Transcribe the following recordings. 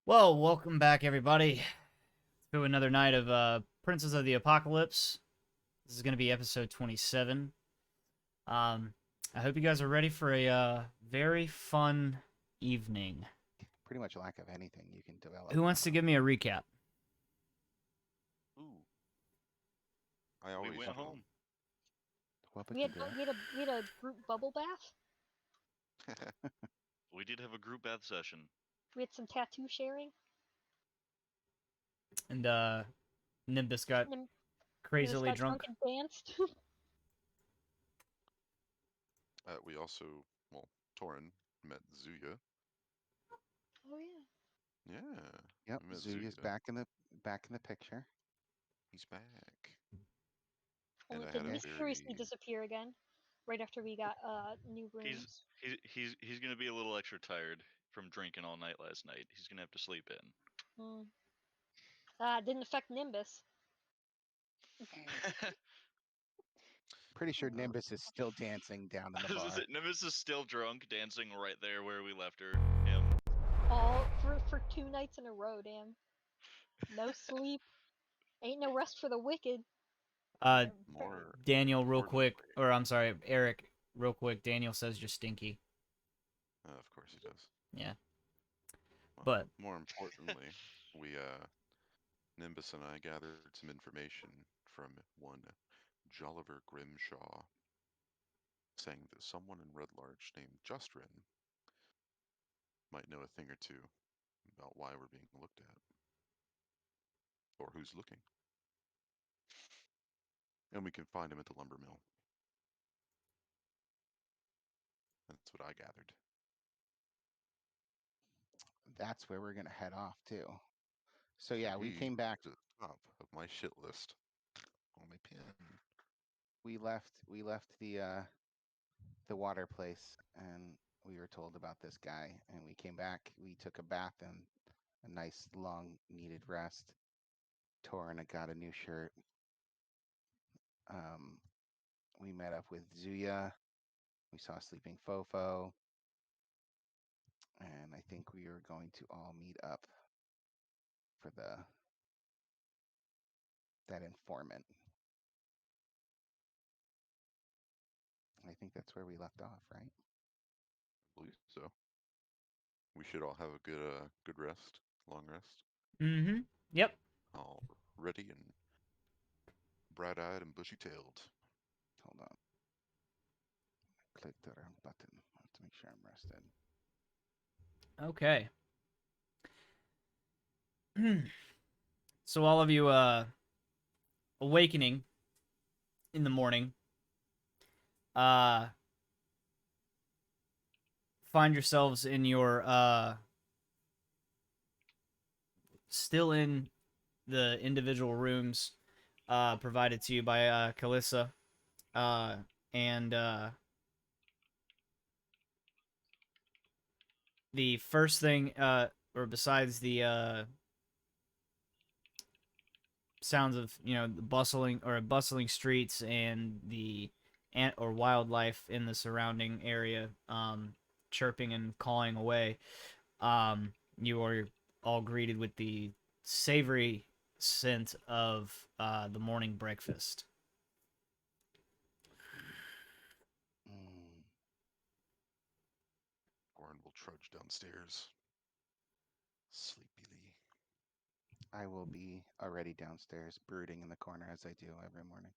Well, welcome back, everybody, to another night of Princess of the Apocalypse. This is going to be episode 27. I hope you guys are ready for a very fun evening. Pretty much lack of anything you can develop. Who wants to give me a recap? Ooh, I always We went go. home. What We had, we had a group bubble bath. We did have a group bath session. We had some tattoo sharing. And Nimbus got And crazily got drunk. and danced. We also, well, Torin met Zuya. Oh yeah. Yeah, Yep, we met Zuya's back in the picture. He's back. Only I to had a mysteriously very disappear again, right after we got new rooms. He's gonna be a little extra tired from drinking all night last night. He's gonna have to sleep in. Didn't affect Nimbus. Pretty sure Nimbus is still dancing down in the bar. Nimbus is still drunk, dancing right there where we left him. All for 2 nights in a row, damn. No sleep. Ain't no rest for the wicked. more. Daniel, real importantly- quick, or I'm sorry, Eric, real quick. Daniel says you're stinky. Of course he does. Yeah. Well, But more importantly, we Nimbus and I gathered some information from one Jolliver Grimshaw, saying that someone in Red Larch named Justrin might know a thing or two about why we're being looked at, or who's looking. And we can find him at the lumber mill. That's what I gathered. That's where we're gonna head off to. So yeah, we came back. To the top of my shit list on my pen. We left the water place, and we were told about this guy, and we came back. We took a bath and a nice long needed rest. Torin got a new shirt. We met up with Zuya. We saw Sleeping Fofo. And I think we are going to all meet up for that informant. I think that's where we left off, right? I believe so. We should all have a good rest, long rest. Yep. All ready and bright-eyed and bushy-tailed. Hold on. Click the button. I have to make sure I'm rested. Okay. So all of you awakening in the morning find yourselves in your still in the individual rooms provided to you by Kalissa, and the first thing or besides the sounds of the bustling streets and the ant or wildlife in the surrounding area chirping and calling away, you are all greeted with the savory scent of the morning breakfast. Goran will trudge downstairs sleepily. I will be already downstairs brooding in the corner as I do every morning.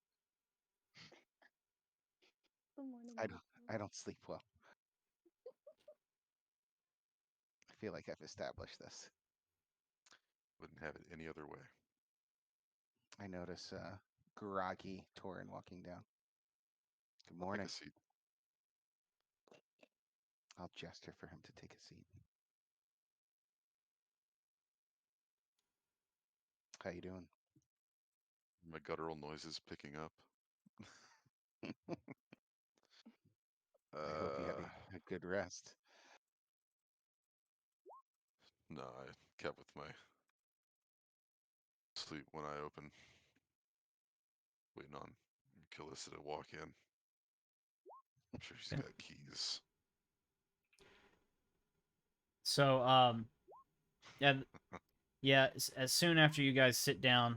Good morning. I don't sleep well. I feel like I've established this. Wouldn't have it any other way. I notice groggy Torin walking down. Good morning. Take a seat. I'll gesture for him to take a seat. How you doing? My guttural noises picking up. I hope you had a good rest. No, I kept with my sleep when I open. Waiting on Kalissa to walk in. I'm sure she's got keys. So Yeah, yeah. As soon after you guys sit down,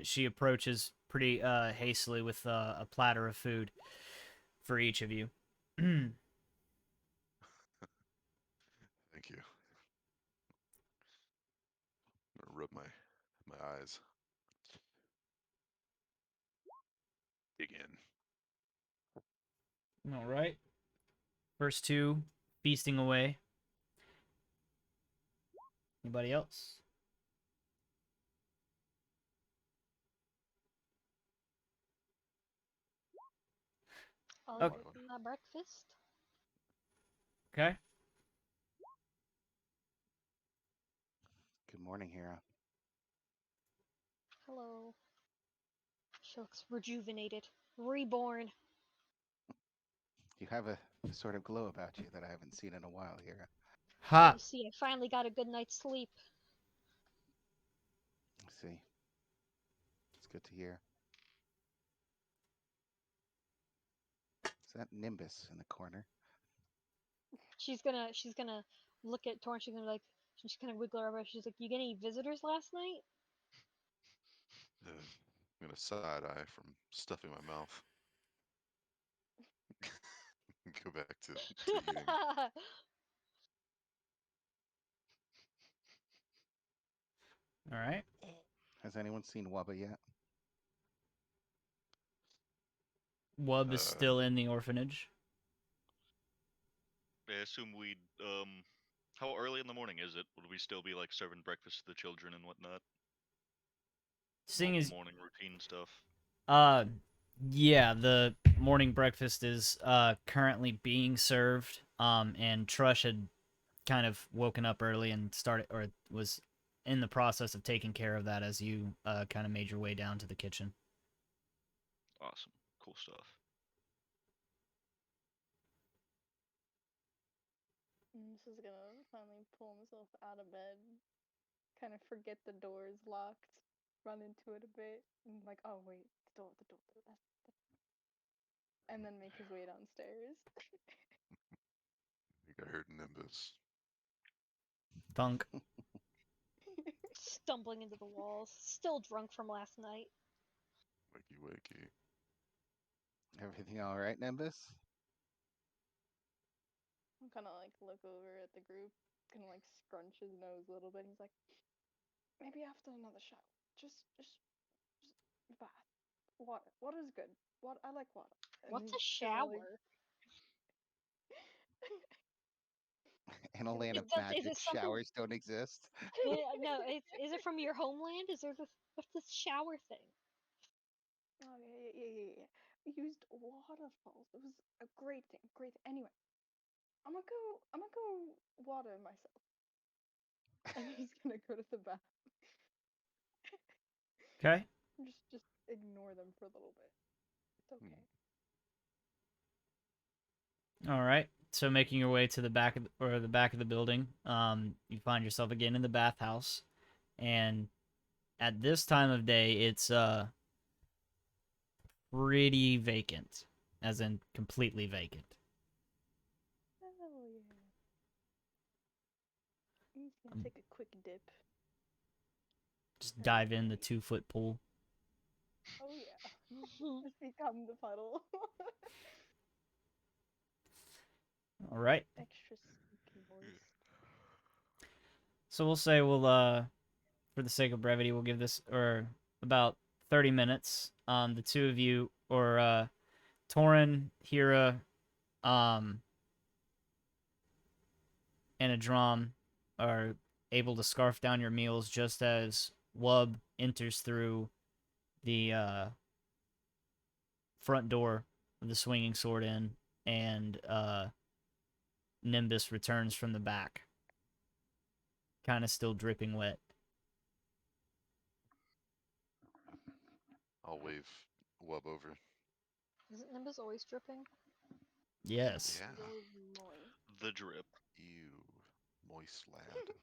she approaches pretty hastily with a platter of food for each of you. Thank you. I'm gonna rub my eyes. Dig in. All right. First two feasting away. Anybody else? I'll Okay. open my breakfast. Okay. Good morning, Hera. Hello. She looks rejuvenated, reborn. You have a sort of glow about you that I haven't seen in a while, Hera. Yeah, Ha. you see, I finally got a good night's sleep. I see. It's good to hear. Is that Nimbus in the corner? She's gonna look at Torn. She's gonna wiggle her eyebrows. She's like, "You get any visitors last night?" I'm gonna side eye from stuffing my mouth. Go back to eating. All right. Has anyone seen Wubba yet? Wub is Uh, still in the orphanage. I assume we'd how early in the morning is it? Would we still be like serving breakfast to the children and whatnot? Seeing Normal as morning routine stuff. uh yeah, the morning breakfast is currently being served. And Trush had kind of woken up early and started or was in the process of taking care of that as you kind of made your way down to the kitchen. Awesome. Cool stuff. This is gonna finally pull himself out of bed, kind of forget the door is locked, run into it a bit, and like, oh wait, the door, and then make his way downstairs. I think I heard Nimbus. Thunk. Stumbling into the walls, still drunk from last night. Wakey wakey. Everything all right, Nimbus? I'm kind of like look over at the group, kind of like scrunch his nose a little bit. He's like, maybe after another shower, just bath, water. Water's good. Water, I like water. And What's a he's kind of like, shower? In a land of Is magic, it something? showers don't exist. No, is it from your homeland? Is there what's this shower thing? oh yeah. We used waterfalls. It was a great thing. Great. Anyway, I'm gonna go water myself. And he's gonna go to the bath. Okay. Just ignore them for a little bit. It's Hmm. okay. All right. So making your way to the back of the back of the building, you find yourself again in the bathhouse, and at this time of day, it's pretty vacant, as in completely vacant. Hell yeah. He's gonna Um, take a quick dip. just And dive in the wait. 2-foot pool. Oh yeah. Just become the puddle. All right. Extra spooky moist. So we'll say for the sake of brevity, we'll give this or about 30 minutes. The two of you or Torin, Hira, um, and a drum are able to scarf down your meals just as Wub enters through the front door of the Swinging Sword Inn, and Nimbus returns from the back, kind of still dripping wet. I'll wave Wub over. Isn't Nimbus always dripping? Yes. Yeah. He's always moist. The drip. Ew. Moist lad.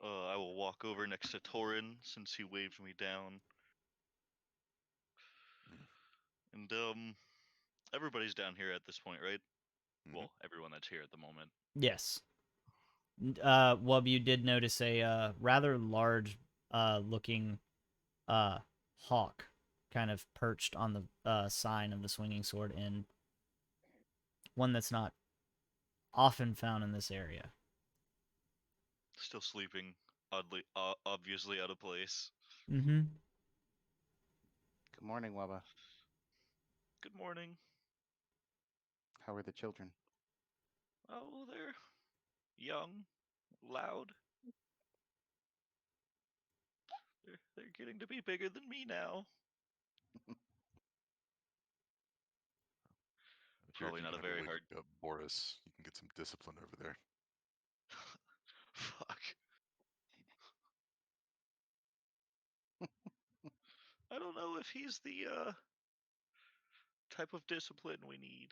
I will walk over next to Torin since he waved me down. Mm. And everybody's down here at this point, right? Well, everyone that's here at the moment. Yes. Wub, you did notice a rather large looking hawk kind of perched on the sign of the swinging sword, and one that's not often found in this area. Still sleeping, oddly, obviously out of place. Mm-hmm. Good morning, Wubba. Good morning. How are the children? Oh, they're young, loud. They're getting to be bigger than me now. I hear Probably if you not can a ever very wake hard. up Boris, you can get some discipline over there. Fuck. I don't know if he's the type of discipline we need.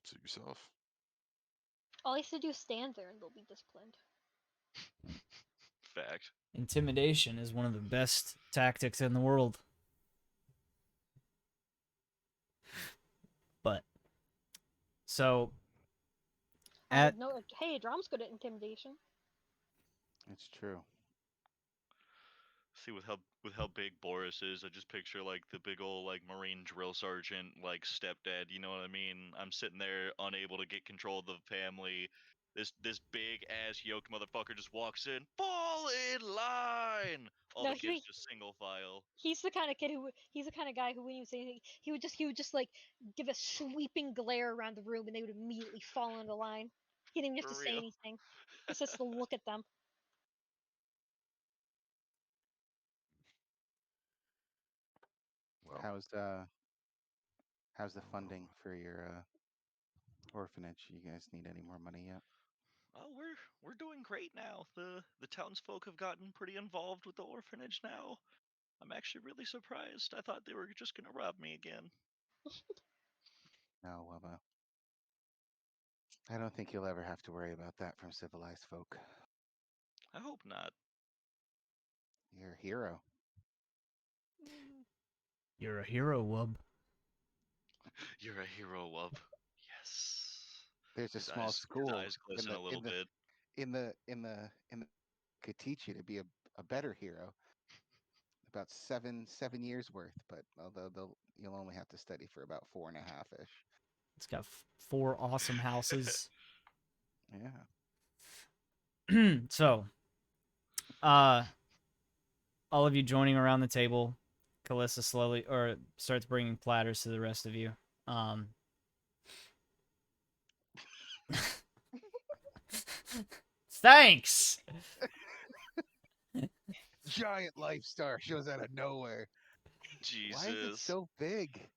Suit yourself. All he has to do is stand there and they'll be disciplined. Fact. Intimidation is one of the best tactics in the world. But so at No, hey, Drom's good at intimidation. It's true. See, with how big Boris is, I just picture like the big old like Marine drill sergeant like stepdad. You know what I mean? I'm sitting there unable to get control of the family. This big ass yoked motherfucker just walks in. Fall in line. All No, the kids just single file. he's the kind of kid who he's the kind of guy who when you say anything, he would just like give a sweeping glare around the room and they would immediately fall into line. He didn't even have For to say real. anything. He just to look at them. Well, How's the funding for your orphanage? You guys need any more money yet? Oh, we're doing great now. The townsfolk have gotten pretty involved with the orphanage now. I'm actually really surprised. I thought they were just gonna rob me again. No, Wubba. I don't think you'll ever have to worry about that from civilized folk. I hope not. You're a hero. you're a hero, Wub. You're a hero, Wub. Yes. There's a His small eyes his school eyes in glisten the a little in the bit. in the in the in the could teach you to be a better hero. About seven years worth, but although you'll only have to study for about 4.5 ish. It's got 4 awesome houses. Yeah. So, uh, all of you joining around the table, Calissa slowly or starts bringing platters to the rest of you. Um, Thanks. Giant life star shows out of nowhere. Why is it Jesus. so big?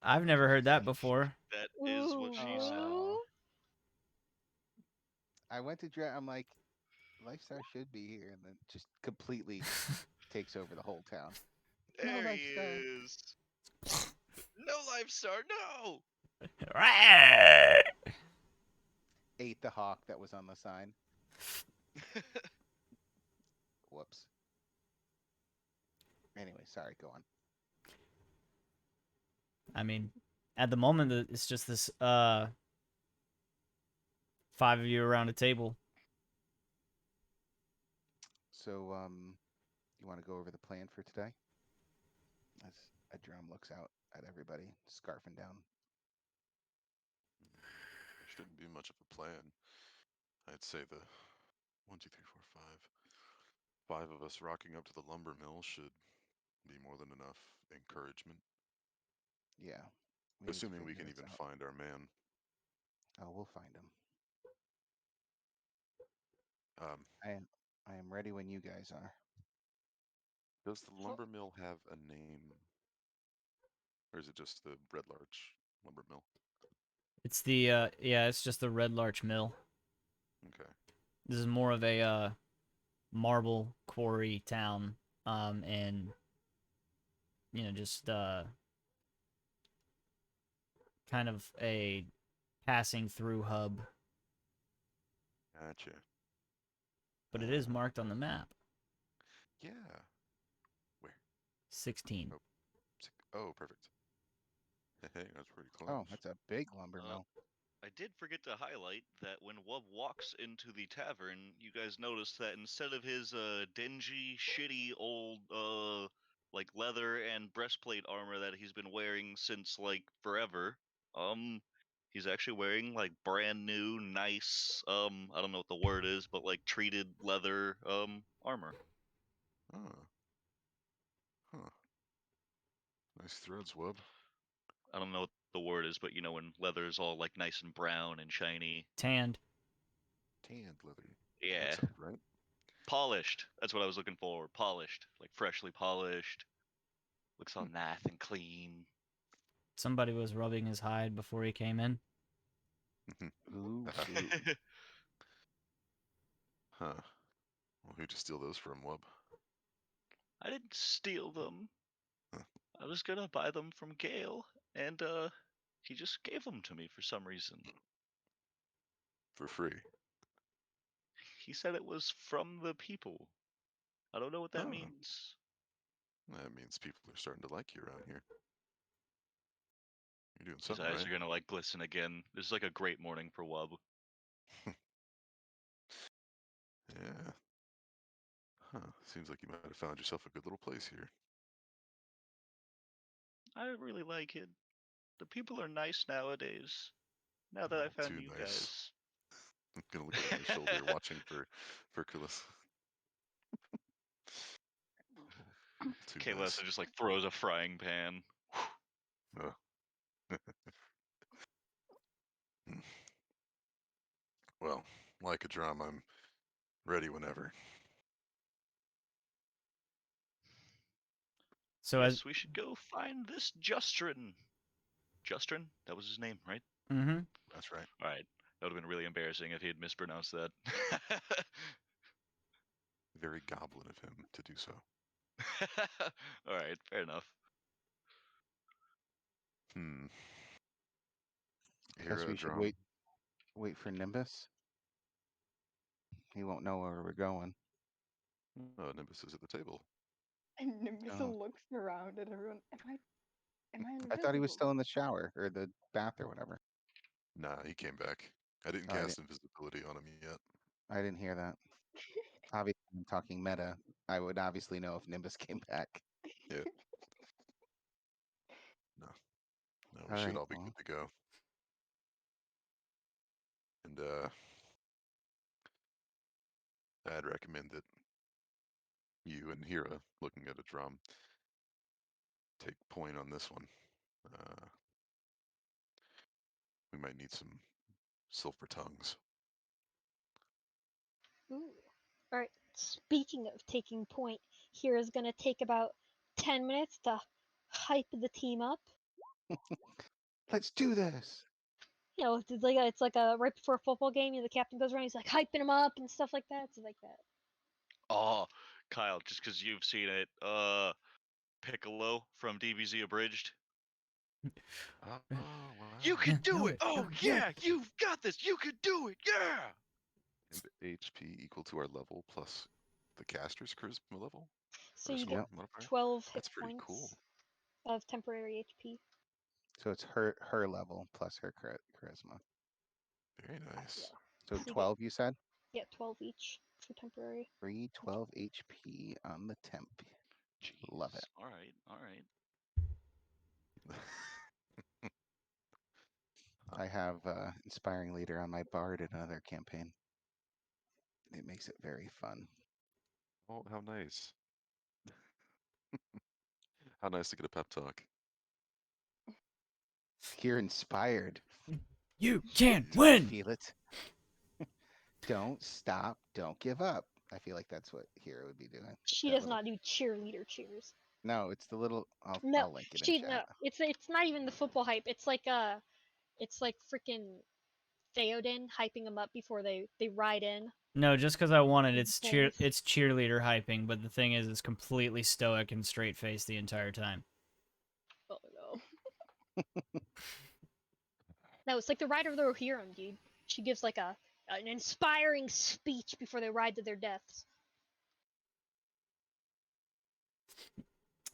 I've never heard that before. That is what she said. Oh. I went to I'm like, life star should be here, and then just completely takes over the whole town. No There he life star. is. No life star, no! Ate the hawk that was on the sign. Whoops. Anyway, sorry, go on. I mean, at the moment, it's just this 5 of you around a table. So, you want to go over the plan for today? As a drum looks out at everybody, scarfing down. there shouldn't be much of a plan. I'd say the 1, 2, 3, 4, 5. 5 of us rocking up to the lumber mill should be more than enough encouragement. Yeah. We need to Assuming we figure can this even out. find our man. Oh, we'll find him. Um, I am ready when you guys are. does the lumber mill have a name? Or is it just the Red Larch lumber mill? It's the yeah, it's just the Red Larch Mill. Okay. This is more of a marble quarry town, and just kind of a passing through hub, Gotcha. but it is marked on the map. Yeah. Where? 16. Oh, oh, perfect. Hey, that's pretty close. Oh, that's a big lumber Uh, mill. I did forget to highlight that when Wub walks into the tavern, you guys notice that instead of his dingy, shitty old like leather and breastplate armor that he's been wearing since like forever, he's actually wearing like brand new, nice, I don't know what the word is, but like treated leather armor. Oh, huh. Nice threads, Wub. I don't know what the word is, but you know when leather is all like nice and brown and shiny. Tanned. Tanned leather. That Yeah. sounds right. Polished. That's what I was looking for. Polished. Like freshly polished. Looks all nice and clean. Somebody was rubbing his hide before he came in. Ooh, Haha. ooh. Huh. Well, who'd you steal those from, Wub? I didn't steal them. Huh. I was gonna buy them from Gale, and he just gave them to me for some reason. For free. He said it was from the people. I don't know what that Oh, means. that means people are starting to like you around here. You're doing His something eyes right. are gonna like glisten again. This is like a great morning for Wub. Yeah. Huh. Seems like you might have found yourself a good little place here. I really like it. The people are nice nowadays. Now that I Oh, found too you nice. guys. I'm gonna look over my shoulder, watching for Kulis. Too Kaylessa nice. just like throws a frying pan. Oh. Well, like a drum, I'm ready whenever. So as Guess we should go find this Justrin. Justrin? That was his name, right? mm-hmm. That's right. Alright. That would have been really embarrassing if he had mispronounced that. Very goblin of him to do so. Alright, fair enough. Hmm. Guess Hera, we should drum. wait for Nimbus. He won't know where we're going. Oh, Nimbus is at the table. And Nimbus Oh, looks around at everyone. Am I I thought he was still invisible? in the shower or the bath or whatever. Nah, he came back. I didn't Oh, cast invisibility on him yet. I didn't hear that. Obviously, I'm talking meta. I would obviously know if Nimbus came back. Yeah. No. No, we All should right. all be Well, good to go. And I'd recommend that you and Hera, looking at a drum, take point on this one. We might need some silver tongues. Ooh. All right. Speaking of taking point, here is gonna take about 10 minutes to hype the team up. let's do this. You know, it's like a right before a football game. You know, the captain goes around, he's like hyping him up and stuff like that. It's like that. Oh, Kyle, just because you've seen it, Piccolo from DBZ Abridged. Oh, wow. You can do No, it! Oh, yeah. yeah! You've got this! You can do it! Yeah! And HP equal to our level plus the caster's charisma level So or you get score Yep. modifier. 12 hit That's pretty cool. points of temporary HP. So it's her level plus her charisma. Very Yeah. nice. So So you 12, you said? get 12 each for temporary. Free 12 HP on the temp. Love it. Jeez. Alright, alright. I have Inspiring Leader on my bard in another campaign. It makes it very fun. Oh, how nice. How nice to get a pep talk. You're inspired. You can I win. feel it. Don't stop. Don't give up. I feel like that's what Hero would be doing. She That does little. not do cheerleader cheers. No, it's the little. No, I'll link it in no. chat. It's not even the football hype. It's like freaking Theoden hyping them up before they ride in. No, just because I won it, With it's the things. it's cheerleader hyping. But the thing is, it's completely stoic and straight faced the entire time. Oh no. No, it's like the Rider of the Rohirrim, dude. She gives like an inspiring speech before they ride to their deaths.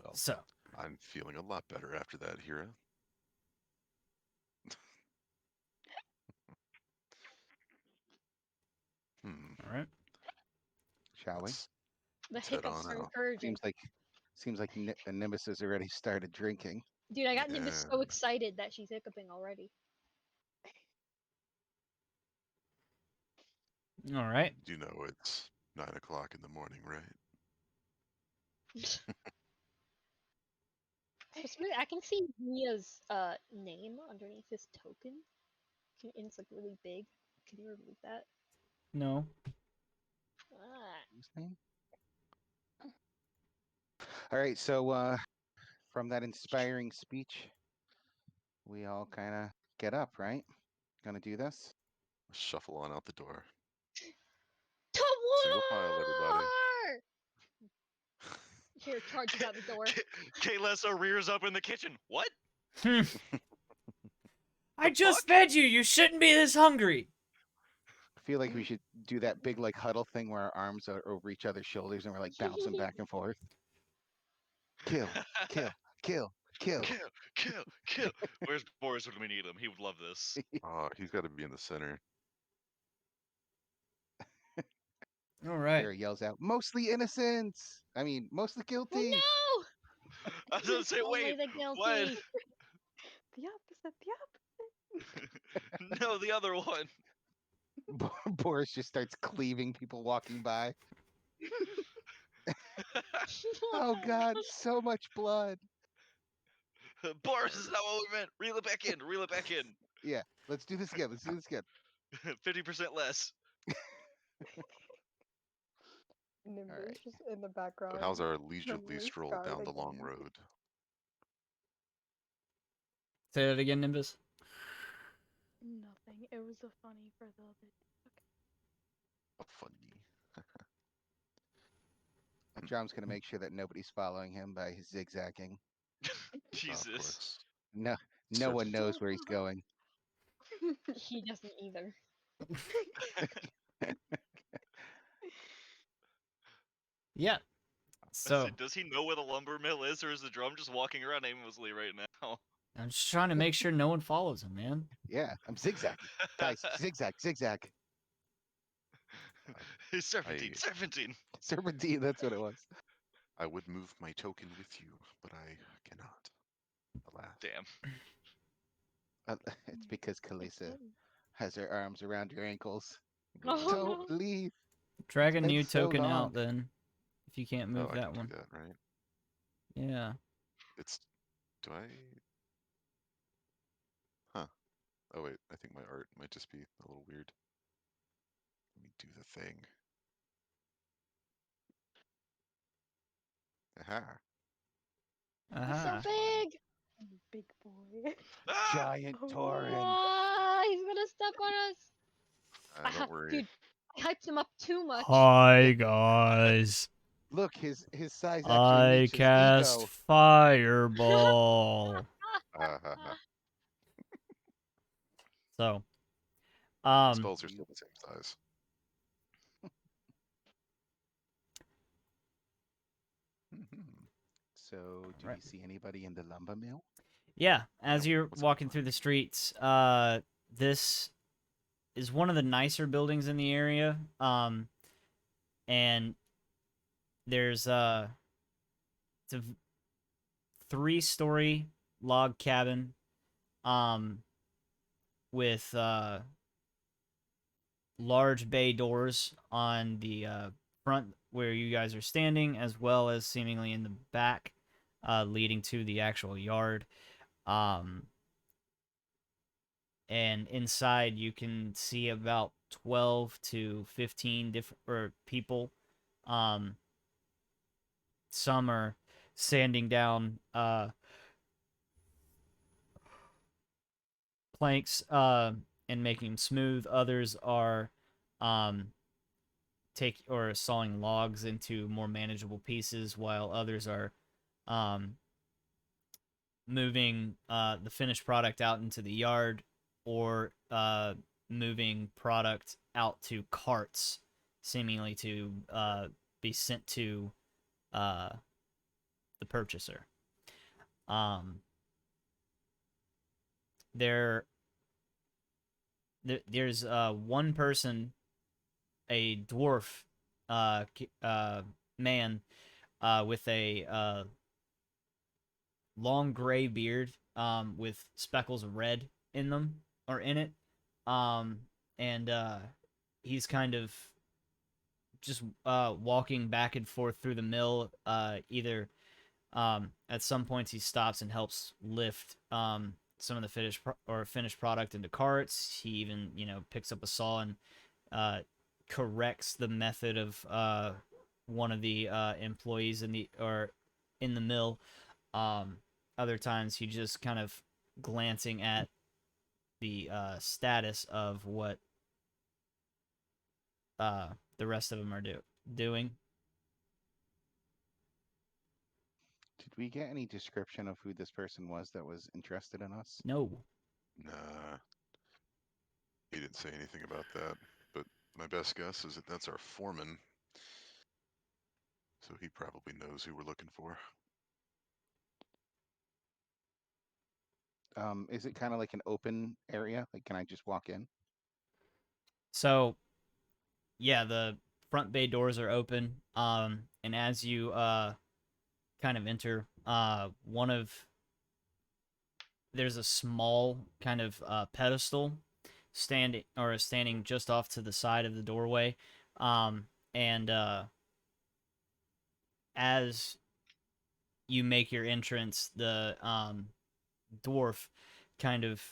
Well, So I'm feeling a lot better after that, Hera. All right. Shall we? The Let's head hiccups on are out. encouraging. Seems like Nimbus has already started drinking. Dude, I got Nimbus Yeah. so excited that she's hiccuping already. All right. You know it's 9 o'clock in the morning, right? I can see Mia's name underneath this token. And it's like really big. Can you remove that? No. Ah. Whose name? All right, so from that inspiring speech, we all kind of get up, right? Gonna do this? Shuffle on out the door. To Single file, everybody. war! Here, charges out the door. Kaylessa rears up in the kitchen. What? I The just fuck? fed you. You shouldn't be this hungry. I feel like we should do that big like huddle thing where our arms are over each other's shoulders and we're like bouncing back and forth. Kill, kill, kill, kill. Kill, kill, kill. Where's Boris when we need him? He would love this. He's got to be in the center. All right. Sarah yells out, "Mostly innocent! I mean, mostly guilty!" Oh I was gonna say, Only wait, the what? guilty. The opposite, the opposite. No, the other one. Boris just starts cleaving people walking by. Oh God, so much blood. Boris is not what we meant. Reel it back in. Reel it back in. Yeah, let's do this again. Let's do this again. 50% less. Nimbus Alright. just in the background. So how's our leisurely suddenly stroll scarred down the long again. road? Say that again, Nimbus. Nothing. It was a funny for the bit. Funny. Drum's gonna make sure that nobody's following him by zigzagging. Of Jesus. course. No Sure. one knows where he's going. He doesn't either. Yeah. So Does he know where the lumber mill is, or is the drum just walking around aimlessly right now? I'm just trying to make sure no one follows him, man. Yeah, I'm zigzagging. Guys, zigzag, zigzag. Serpentine, I- serpentine. Serpentine, that's what it was. I would move my token with you, but I cannot. Alas. Damn. It's because Kalisa Okay. has her arms around your ankles. Oh, Don't no. leave. Drag a been new so token long. out then, if you can't move I that can one. do that, right? Yeah. It's. Do I? Huh. Oh wait, I think my art might just be a little weird. Let me do the thing. Aha. He's so Aha. big. Big boy. Ah! Giant Oh, Tauren. Ah, he's gonna step on us. Don't worry. Dude, I hyped him up too much. Hi guys. Look, his size actually I meets his cast ego. fireball. Ha ha ha. So, Spells are still the same size. Mhm. So, do Right. you see anybody in the lumber mill? yeah, as Yeah, you're what's walking going through on? the streets, this is one of the nicer buildings in the area. And there's it's a 3-story log cabin, with large bay doors on the front where you guys are standing, as well as seemingly in the back, leading to the actual yard. And inside you can see about 12 to 15 different people. Some are sanding down planks and making them smooth. Others are sawing logs into more manageable pieces, while others are moving the finished product out into the yard, or moving product out to carts, seemingly to be sent to the purchaser. There's one person a dwarf man with a long gray beard with speckles of red in them or in it. Um, and he's kind of just walking back and forth through the mill. Either at some points he stops and helps lift some of the finished product into carts. He even picks up a saw and uh, corrects the method of one of the employees in the mill. Other times he just kind of glancing at the status of what the rest of them are doing. Did we get any description of who this person was that was interested in us? No. Nah, he didn't say anything about that. But my best guess is that that's our foreman. So he probably knows who we're looking for. Is it kind of like an open area? Like, can I just walk in? So yeah, the front bay doors are open. And as you kind of enter, one of there's a small kind of pedestal standing just off to the side of the doorway. And as you make your entrance, the dwarf kind of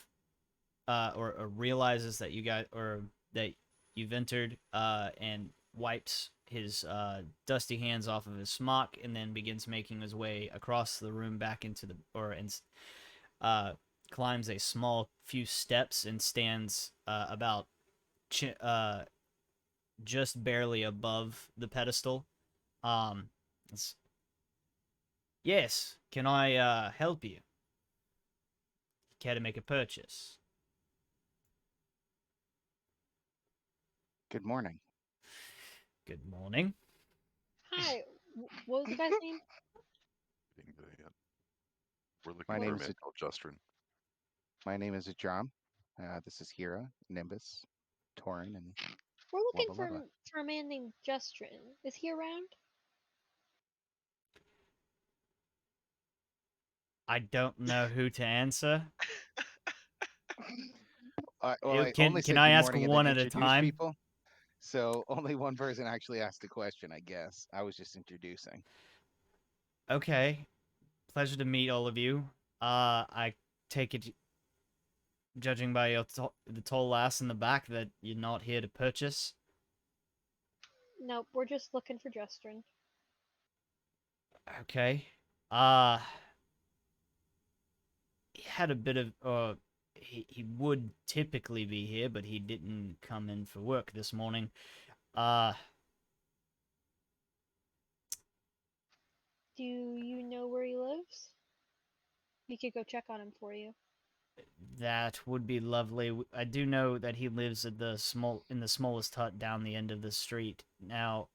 or realizes that you got or that you've entered and wipes his dusty hands off of his smock and then begins making his way across the room back into the uh, climbs a small few steps and stands about just barely above the pedestal. Um, yes, can I help you? Care to make a purchase? Good morning. Good morning. Hi. What was the guy's name? We're looking My for name a is man called Justrin. My name is Ajam. This is Hira, Nimbus, Torin, and We're looking Wubba for Lubba. for a man named Justrin. Is he around? I don't know who to answer. I only Can said I good ask morning and then one at a introduced time? people. So only one person actually asked a question, I guess. I was just introducing. Okay. Pleasure to meet all of you. I take it, judging by the tall lass in the back, that you're not here to purchase. Nope, we're just looking for Justrin. Okay. Uh, he had a bit of, he would typically be here, but he didn't come in for work this morning. Uh, Do you know where he lives? We could go check on him for you. that would be lovely. I do know that he lives at in the smallest hut down the end of the street. Now,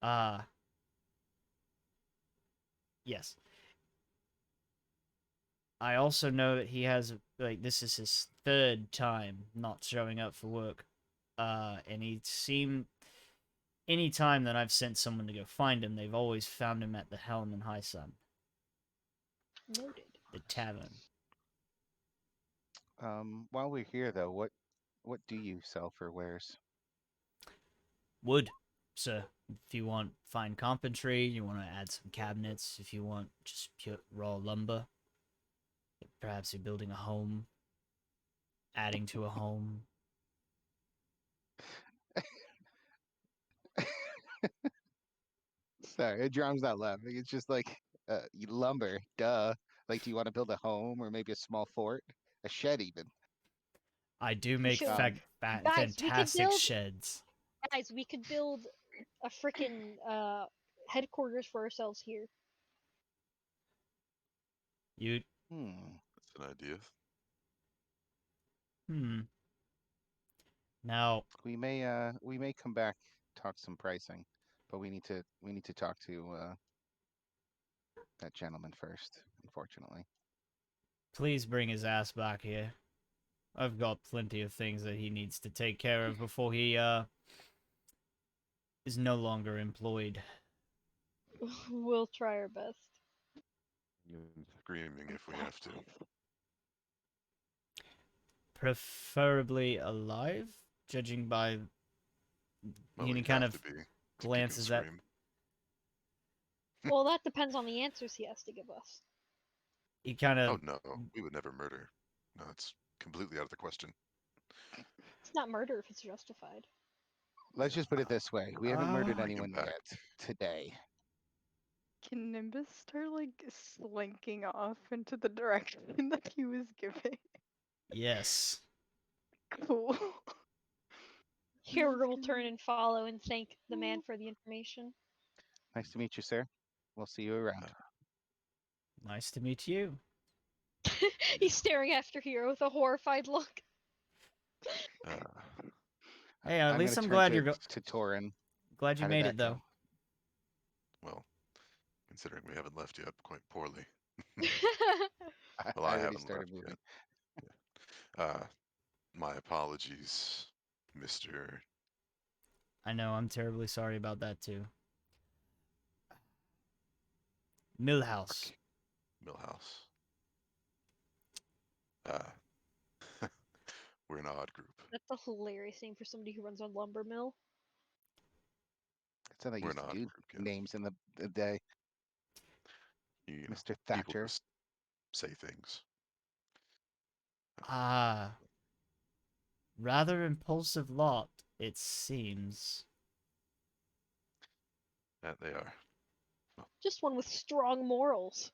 uh, yes. I also know that he has this is his third time not showing up for work. And he seemed any time that I've sent someone to go find him, they've always found him at the Helm and High Sun, Noted. the tavern. While we're here, though, what do you sell for wares? Wood, sir. If you want fine carpentry, you want to add some cabinets. If you want just pure raw lumber, perhaps you're building a home, adding to a home. Sorry, Ajam's not laughing. It's just like lumber, duh. Like, do you want to build a home or maybe a small fort, a shed, even? I do We make should, guys. We could fantastic build, sheds. guys. We could build a freaking headquarters for ourselves here. You Hmm. That's an idea. hmm. Now, We may come back, talk some pricing, but we need to talk to that gentleman first, unfortunately. please bring his ass back here. I've got plenty of things that he needs to take care of before he is no longer employed. We'll try our best. And screaming if we have to. Preferably alive, judging by Well, he you kind have to of be to kick and glances at. scream. Well, that depends on the answers he has to give us. He kind Oh of no, we would never murder. No, it's completely out of the question. It's not murder if it's justified. Let's just put it this way: we haven't murdered Bring him anyone back. yet today. Can Nimbus start like slinking off into the direction that he was giving? yes. Cool. Hero will turn and follow and thank the man for the information. Nice to meet you, sir. We'll see you around. Nice to meet you. He's staring after Hero with a horrified look. Uh, Hey, at I'm least gonna I'm turn glad to, you're to Torin. glad you How did made that it go? though. well, considering we haven't left yet, quite poorly. I, Well, I I already haven't started left moving. yet. Yeah. My apologies, Mister. I know, I'm terribly sorry about that too. Millhouse. Millhouse. We're an odd group. That's a hilarious name for somebody who runs a lumber mill. That's how they We're used an to odd do group, yeah. names in the day. You know, Mr. people Thatcher. just say things. Ah, rather impulsive lot, it seems. That they are. Just one with strong morals.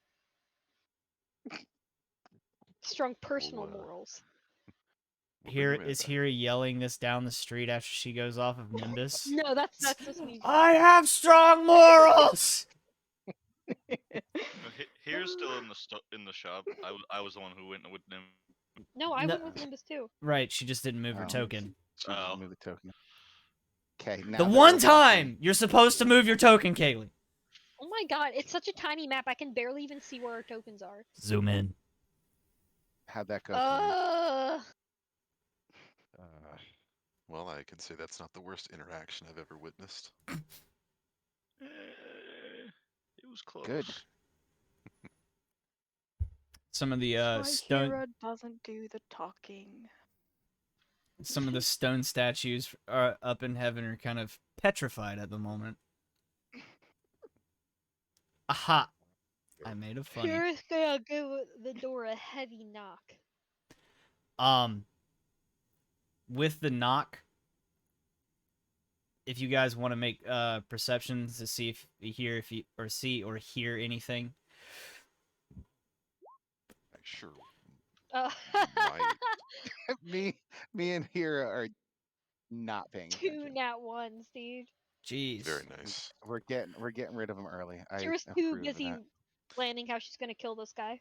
Strong personal We'll, morals. we'll bring Here your man is back. Hira yelling this down the street after she goes off of Nimbus. No, that's just me. I have strong morals. Here's still in the shop. I was the one who went with him. No, I No, went with Nimbus too. right, she just didn't move her Oh. token. She didn't Oh. move the token. Okay, now The that one we're walking- time you're supposed to move your token, Kaylee. Oh my god, it's such a tiny map. I can barely even see where our tokens are. Zoom in. How'd that go, Torin? Well, I can say that's not the worst interaction I've ever witnessed. It was close. Good. Some of the Why stone Kira doesn't do the talking. some of the stone statues are up in heaven are kind of petrified at the moment. Aha! I made a funny. Here's gonna give the door a heavy knock. With the knock, if you guys want to make perceptions to see if you hear if you or see or hear anything. I sure Uh, might. me and Hira are not paying Two attention. nat ones, dude. Jeez. Very nice. We're getting rid of them early. I Kira's too approve of busy that. planning how she's gonna kill this guy.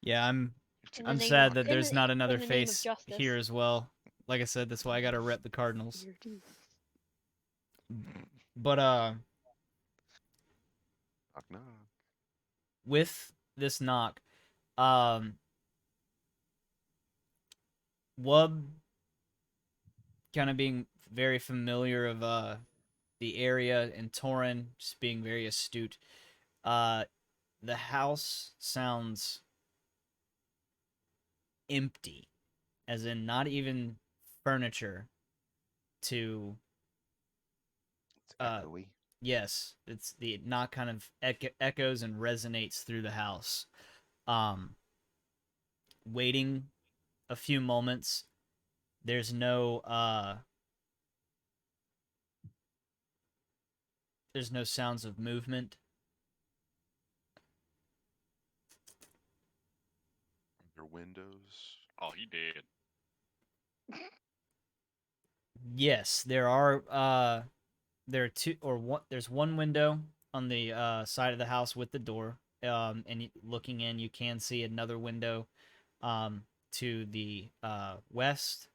Yeah, In the I'm name sad of, that there's not another in the name of face justice. here as well. Like I said, that's why I gotta rep the Cardinals. But Knock knock. with this knock, um, Wub kind of being very familiar of the area and Torin just being very astute. The house sounds empty, as in not even furniture to It's uh echoey. yes, it's the knock kind of echoes and resonates through the house. Um waiting a few moments, there's no sounds of movement. Your windows. Oh, he did. Yes, there are two or one. There's one window on the side of the house with the door. And looking in, you can see another window to the west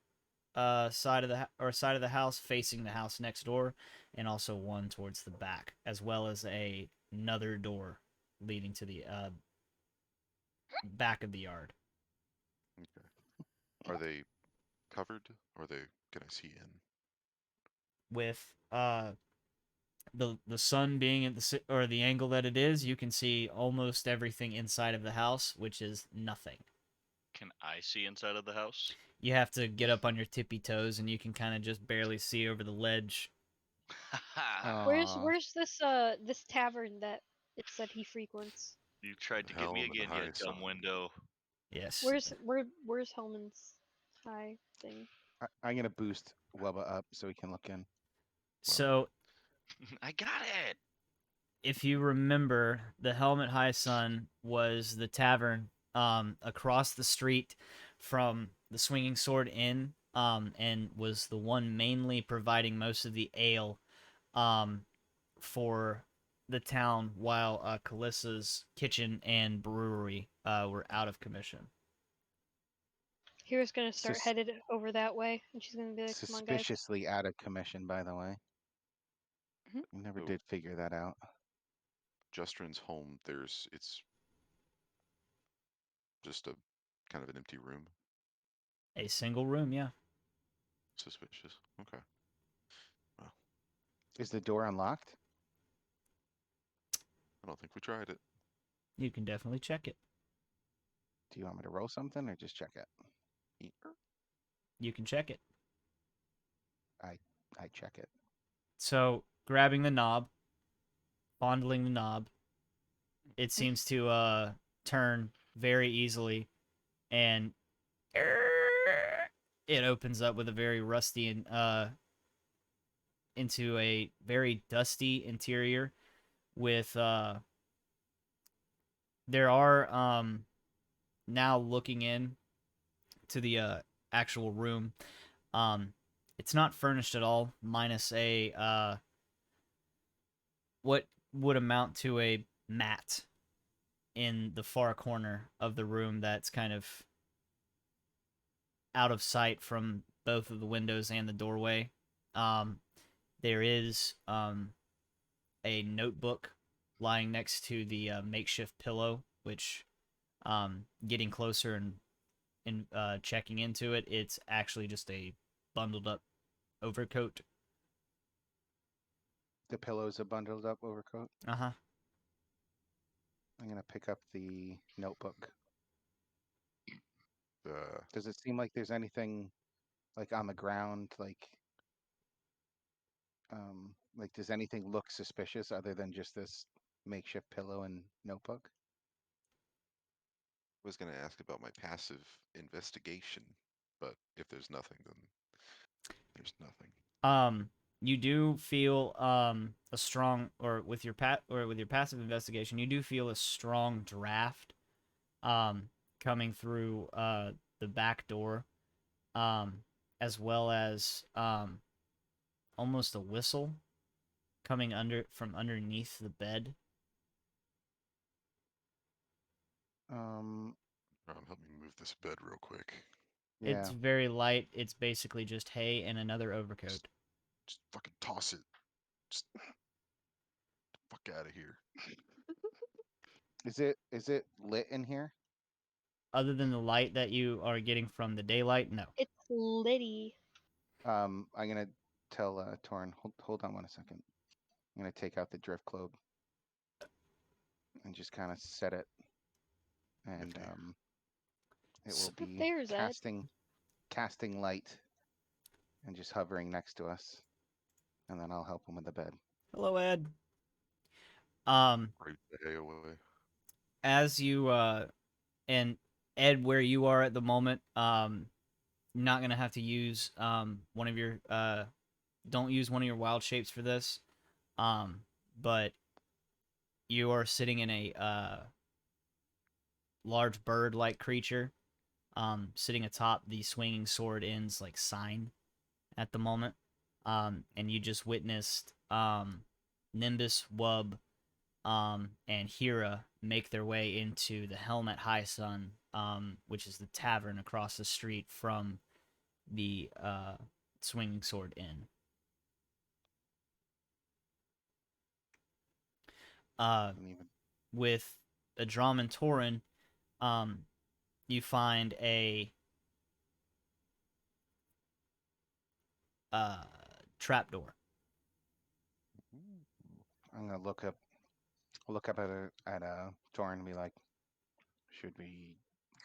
side of side of the house, facing the house next door, and also one towards the back, as well as another door leading to the back of the yard. Okay. Are they covered? Or they can I see in? With the sun being at or the angle that it is, you can see almost everything inside of the house, which is nothing. Can I see inside of the house? You have to get up on your tippy toes, and you can kind of just barely see over the ledge. Where's Aw. where's this tavern that it said he frequents? You tried The to get me Helm and again, you High dumb Sun. window. Yes. Where's Hellman's high thing? I'm gonna boost Wubba up so he can look in. So I got it. if you remember, the Helmet High Sun was the tavern across the street from the Swinging Sword Inn, and was the one mainly providing most of the ale um, for the town, while Kalissa's kitchen and brewery were out of commission. Here's gonna start Sus- headed over that way, and she's gonna be like, "Come on, guys." suspiciously out of commission, by the way. Mhm. We never Oh, did figure that out. Justrin's home, it's just a kind of an empty room. A single room, yeah. Suspicious. Okay. Well, Is the door unlocked? I don't think we tried it. You can definitely check it. Do you want me to roll something or just check it? You can check it. I check it. So, grabbing the knob, fondling the knob, it seems to turn very easily, and it opens up with a very rusty and into a very dusty interior with there are now looking in to the actual room. um it's not furnished at all, minus a what would amount to a mat in the far corner of the room that's kind of out of sight from both of the windows and the doorway. Um, there is a notebook lying next to the makeshift pillow, which, getting closer and checking into it, it's actually just a bundled up overcoat. The pillow's a bundled up overcoat. Uh huh. I'm gonna pick up the notebook. Uh, Does it seem like there's anything like on the ground, like does anything look suspicious other than just this makeshift pillow and notebook? was going to ask about my passive investigation, but if there's nothing, then there's nothing. You do feel a strong, or with your with your passive investigation, you do feel a strong draft um coming through the back door, um as well as almost a whistle coming from underneath the bed. Um, Help me move this bed real quick. It's yeah. very light. It's basically just hay and another Just, overcoat. just fucking toss it. Just fuck out of here. Is it lit in here? Other than the light that you are getting from the daylight, no. It's Liddy. I'm gonna tell Torn, hold on 1 second. I'm gonna take out the drift globe and just kind of set it, and Nifty. it S- will be There's Ed. casting light and just hovering next to us, and then I'll help him with the bed. Hello, Ed. Um, Right the hay away. as you and Ed, where you are at the moment, you're not gonna have to use one of your don't use one of your wild shapes for this. But you are sitting in a large bird-like creature, sitting atop the Swinging Sword Inn's like sign at the moment. And you just witnessed Nimbus, Wub, and Hira make their way into the Helm at High Sun, which is the tavern across the street from the Swinging Sword Inn. And even With Adram and Torin, um, you find a uh, trapdoor. I'm gonna look up at Torin and be like, should we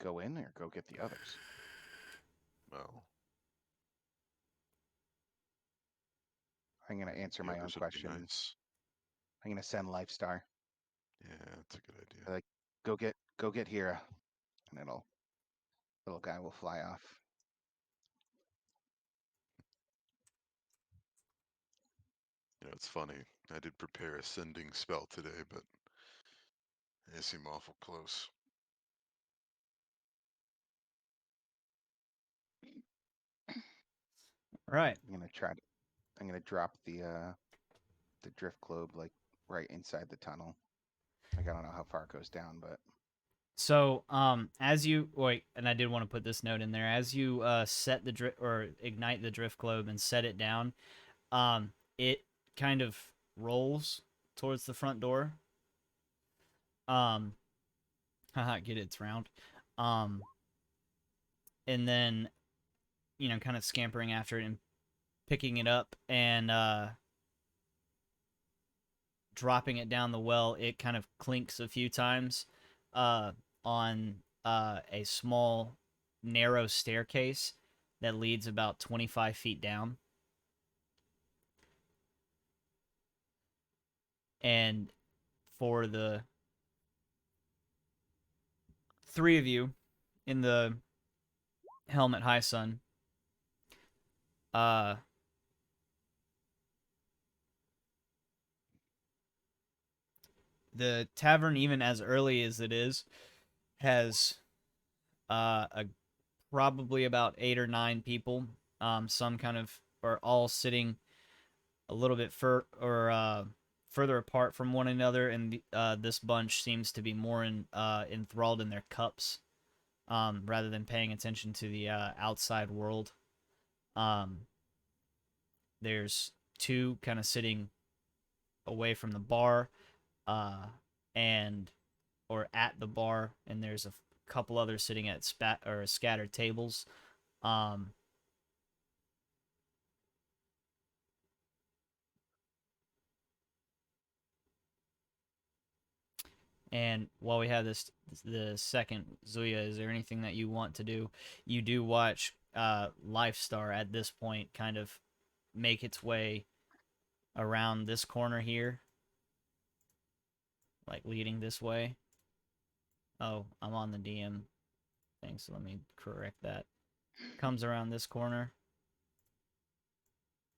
go in or go get the others? Well, I'm gonna answer the my own others would be question. nice. I'm gonna send Lifestar. Yeah, that's a good idea. Like, go get Hira, and little guy will fly off. It's funny. I did prepare a sending spell today, but they seem awful close. Right. I'm gonna drop the drift globe like right inside the tunnel. Like I don't know how far it goes down, but So, as you wait, and I did want to put this note in there, as you set the drift or ignite the drift globe and set it down, it kind of rolls towards the front door. Um, haha, get it, it's round. Um, and then kind of scampering after it and picking it up and dropping it down the well. It kind of clinks a few times on a small, narrow staircase that leads about 25 feet down. And for the three of you in the helmet high sun, uh, the tavern, even as early as it is, has a probably about 8 or 9 people. Some kind of are all sitting a little bit further apart from one another, and this bunch seems to be more enthralled in their cups, rather than paying attention to the outside world. Um, there's two kind of sitting away from the bar, uh, and or at the bar, and there's a couple others sitting at scattered tables. Um, And while we have the second Zuya, is there anything that you want to do? You do watch Lifestar at this point kind of make its way around this corner here, like leading this way. Oh, I'm on the DM thing, so let me correct that. Comes around this corner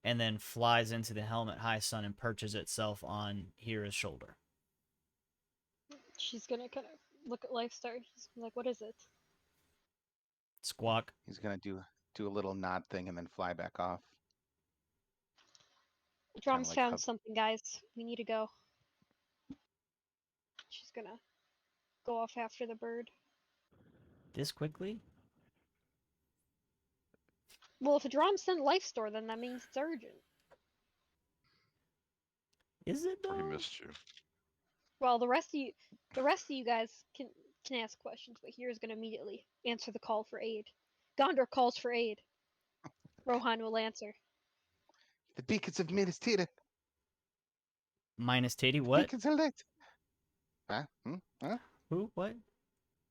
and then flies into the helmet high sun and perches itself on Hira's shoulder. She's gonna kind of look at Lifestar. She's like, "What is it?" Squawk. he's gonna do a little nod thing and then fly back off. Kind of Drum's like found something, guys. We need to go. She's gonna go off after the bird. This quickly? Well, if Drum sent Lifestar, then that means it's urgent. Is it Or he though? missed you. Well, the rest of you guys can ask questions, but here's gonna immediately answer the call for aid. Gondor calls for aid. Rohan will answer. the beacons of Minas Tirith. Minus Titty? The What? beacons are lit. Huh? Huh? Who? What? Did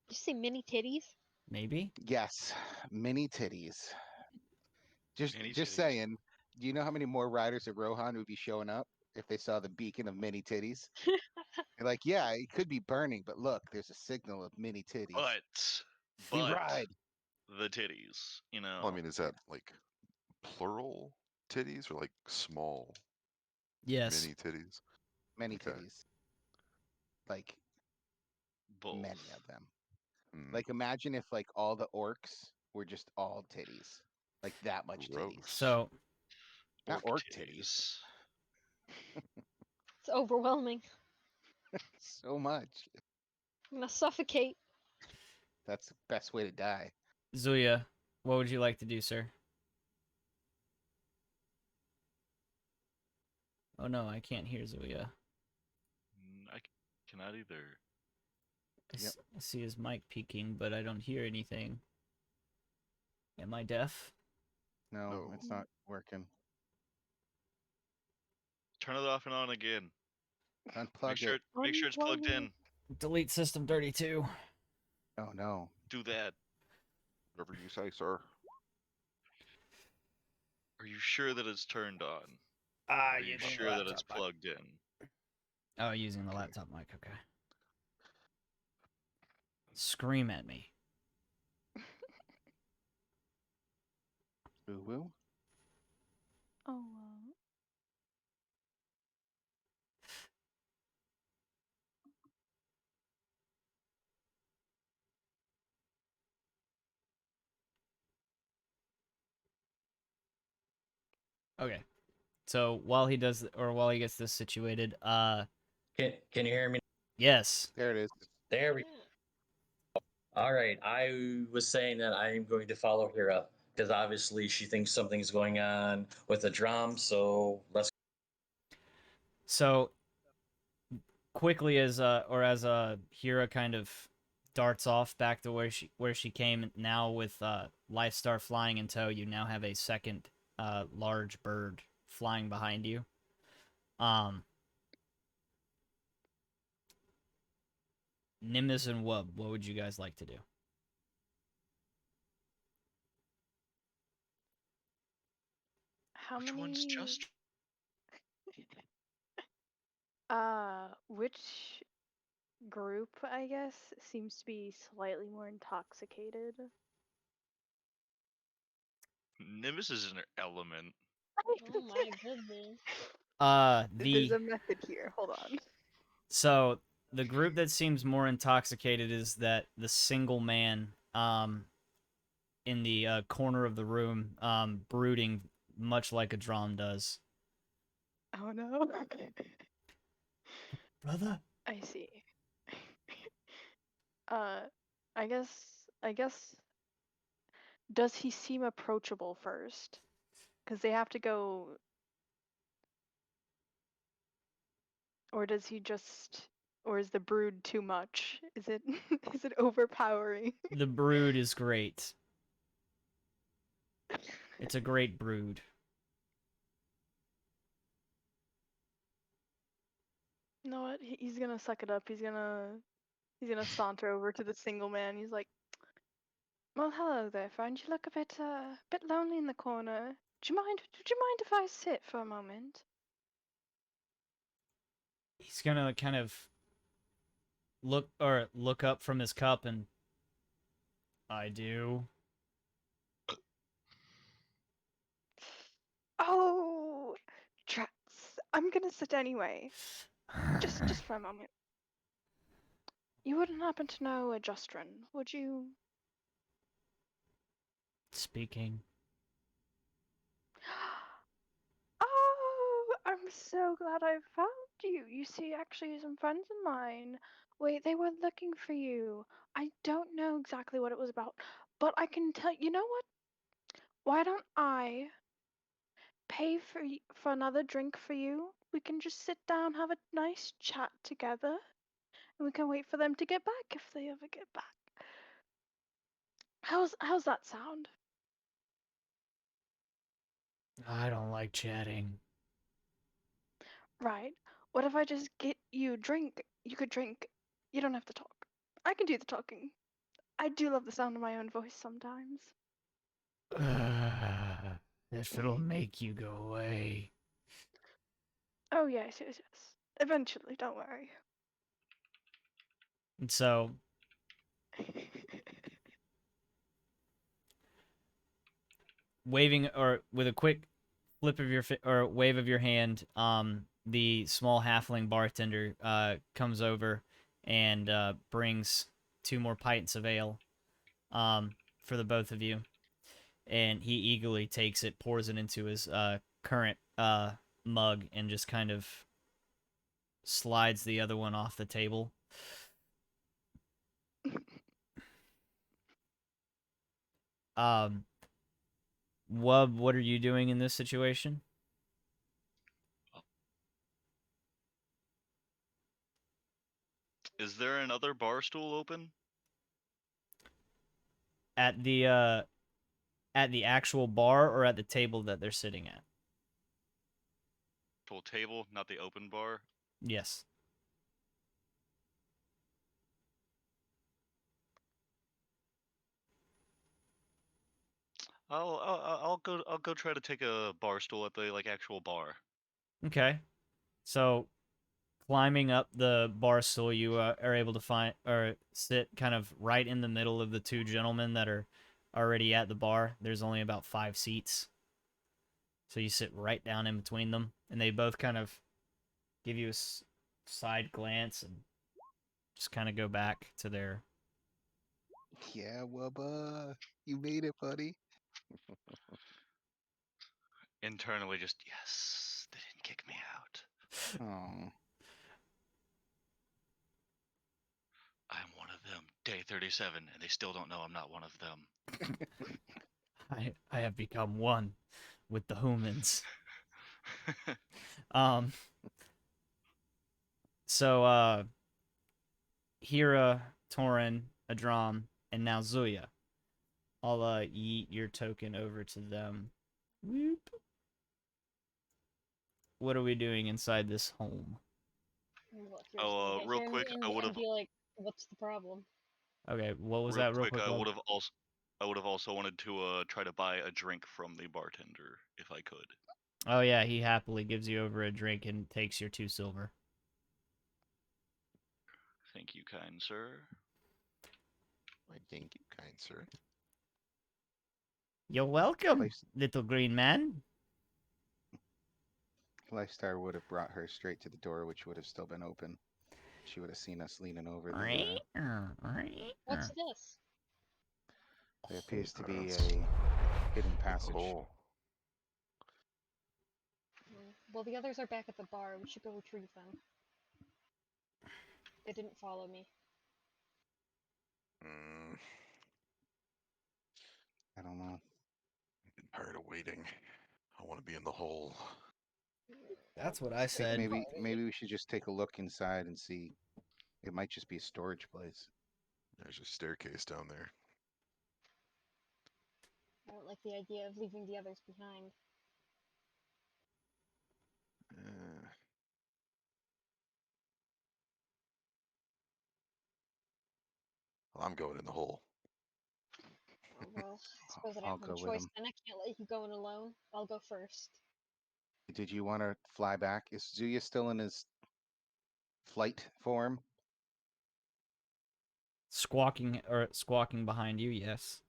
you say mini titties? Maybe? Yes, mini titties. Just Mini just titties. saying. Do you know how many more riders at Rohan would be showing up if they saw the beacon of mini titties? They're like, yeah, it could be burning, but look, there's a signal of mini titties. We But ride. the titties, Well, I mean, is that like plural titties or like small Yes. mini titties? Many Okay. titties. Like both. many of them. Hmm. Like imagine if like all the orcs were just all titties. Like that much titties. Gross. So Not Orc orc titties. titties. It's overwhelming. So much. I'm gonna suffocate. That's the best way to die. Zuya, what would you like to do, sir? Oh no, I can't hear Zuya. I cannot either. Yep. I see his mic peaking, but I don't hear anything. Am I deaf? No, No. it's not working. Turn it off and on again. Unplug it. Make sure it's plugged in. Delete system 32. Oh no. Do that. Whatever you say, sir. Are you sure that it's turned on? Ah, Are you sure that it's plugged in? Oh, using the Okay. laptop mic. Okay. Scream at me. Woo woo. Oh, Okay. So while he does, or while he gets this situated, Can you hear me? yes. There it is. There we. All right. I was saying that I am going to follow her up because obviously she thinks something's going on with the drum. So let's. So quickly as Hira kind of darts off back to where she came, now with Life Star flying in tow, you now have a second large bird flying behind you. Nimbus and Wub, what would you guys like to do? how Which many? one's just? Which group, I guess, seems to be slightly more intoxicated? Nimbus is in her element. Oh my goodness. There's a method here. Hold on. So the group that seems more intoxicated is that the single man in the corner of the room brooding much like a drum does. Oh no. Brother? I see. uh, I guess, does he seem approachable first? Because they have to go, or does he just, or is the brood too much? Is it is it overpowering? The brood is great. It's a great brood. You know what? He's gonna suck it up. He's gonna saunter over to the single man. He's like, "Well, hello there, friend. You look a bit lonely in the corner. Would you mind if I sit for a moment?" He's gonna kind of look up from his cup and I do. Oh, drats! I'm gonna sit anyway. Just for a moment. You wouldn't happen to know a Justrin, would you? Speaking. Oh, I'm so glad I found you. You see, actually, some friends of mine. Wait, they were looking for you. I don't know exactly what it was about, but I can tell. You know what? Why don't I pay for another drink for you? We can just sit down, have a nice chat together, and we can wait for them to get back if they ever get back. How's that sound? I don't like chatting. Right. What if I just get you a drink? You could drink. You don't have to talk. I can do the talking. I do love the sound of my own voice sometimes. If it'll make you go away. Oh, yes, yes, yes. Eventually, don't worry. And so, waving or with a quick flip of your or wave of your hand, the small halfling bartender comes over and brings 2 more pints of ale for the both of you, and he eagerly takes it, pours it into his current mug, and just kind of slides the other one off the table. Wub, what are you doing in this situation? Is there another bar stool open? At the actual bar or at the table that they're sitting at? Full table, not the open bar. Yes. I'll go try to take a bar stool at the like actual bar. Okay. So climbing up the bar stool, you are able to find or sit kind of right in the middle of the two gentlemen that are already at the bar. There's only about 5 seats, so you sit right down in between them, and they both kind of give you a side glance and just kind of go back to their. Yeah, Wubba, you made it, buddy. Internally, just yes, they didn't kick me out. Oh, I'm one of them. Day 37, and they still don't know I'm not one of them. I have become one with the humans. Um. So Hira, Torin, Adram, and now Zuya. I'll yeet your token over to them. Whoop. What are we doing inside this home? Look, you're just gonna get real here quick, I and, would and have be like, "What's the problem?" Okay, what was real that real quick. quick? I would have also wanted to try to buy a drink from the bartender if I could. Oh yeah, he happily gives you over a drink and takes your 2 silver. Thank you, kind sir. Why, thank you, kind sir. You're welcome, Life, little green man. Lifestar would have brought her straight to the door, which would have still been open. She would have seen us leaning over the. What's this? There appears to be That's a hidden the passage. hole. Well, the others are back at the bar. We should go retrieve them. They didn't follow me. Mm, I don't know. I'm tired of waiting. I want to be in the hole. That's what I said. Maybe we should just take a look inside and see. It might just be a storage place. There's a staircase down there. I don't like the idea of leaving the others behind. Uh, well, I'm going in the hole. Well, I suppose I I'll don't have go a with choice him. then. I can't let you go in alone. I'll go first. Did you want to fly back? Is Zuya still in his flight form? Squawking behind you, yes.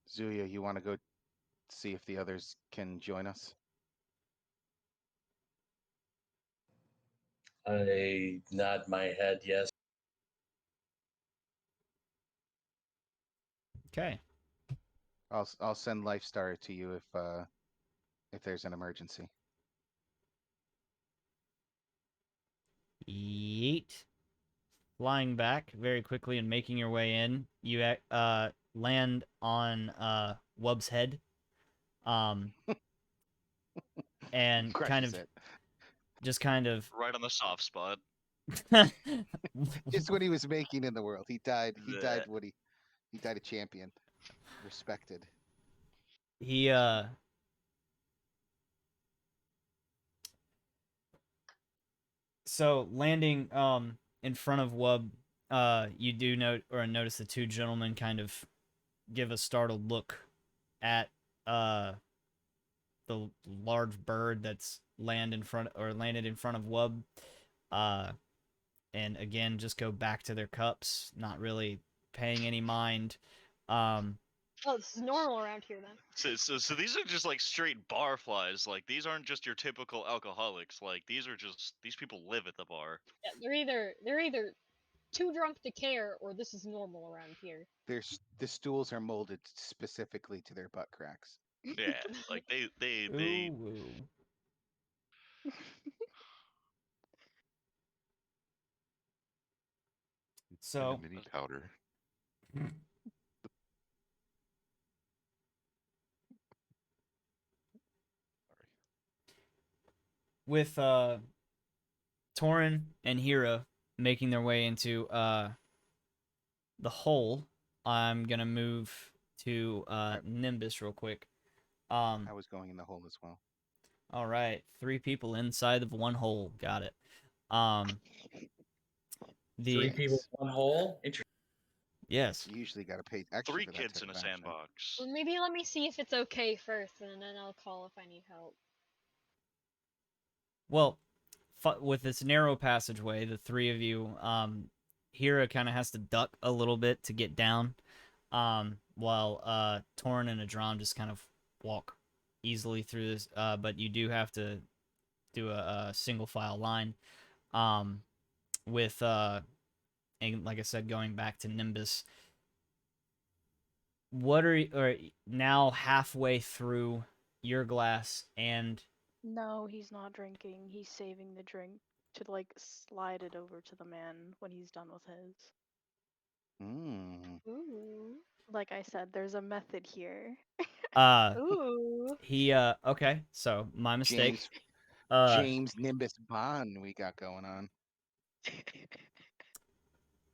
Zuya, you want to go see if the others can join us? I nod my head yes. Okay. I'll send Lifestar to you if there's an emergency. Yeet. Flying back very quickly and making your way in, you land on Wub's head, um, and Crushes it. kind of. Right on the soft spot. Just what he was making in the world. He died. He died Bleh. what he died a champion, respected. he So landing in front of Wub, you do notice the two gentlemen kind of give a startled look at the large bird that's landed in front of Wub, uh, and again just go back to their cups, not really paying any mind. Oh, this is normal around here then. So these are just like straight bar flies. Like these aren't just your typical alcoholics. Like these people live at the bar. Yeah, they're either too drunk to care, or this is normal around here. The stools are molded specifically to their butt cracks. Yeah, like they Ooh. And a So mini powder. Sorry. with Torin and Hira making their way into the hole, I'm gonna move to Nimbus real quick. I was going in the hole as well. All right, 3 people inside of one hole. Got it. 3 The people, one hole. Interesting. Yes. You usually got to pay extra 3 for that kids type in a of action. sandbox. Well, maybe let me see if it's okay first, and then I'll call if I need help. Well, with this narrow passageway, the three of you, Hira kind of has to duck a little bit to get down, while Torn and Adram just kind of walk easily through this. But you do have to do a single file line, with and like I said, going back to Nimbus. What are you, or now halfway through your glass and No, he's not drinking. He's saving the drink to like slide it over to the man when he's done with his. Mm. Ooh. Like I said, there's a method here. Ooh. he okay, so my mistake. James Uh James Nimbus Bond we got going on.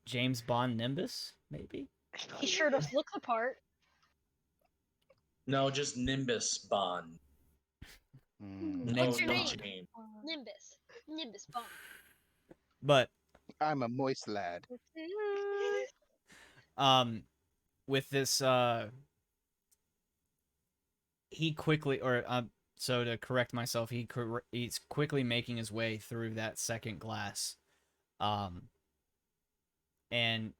James Bond Nimbus, maybe? He sure does look the part. No, just Nimbus Bond. Mm. No, What's your no Bond. James. Nimbus. Nimbus Bond. But I'm a moist lad. um with this he quickly, or so to correct myself, he's quickly making his way through that second glass. And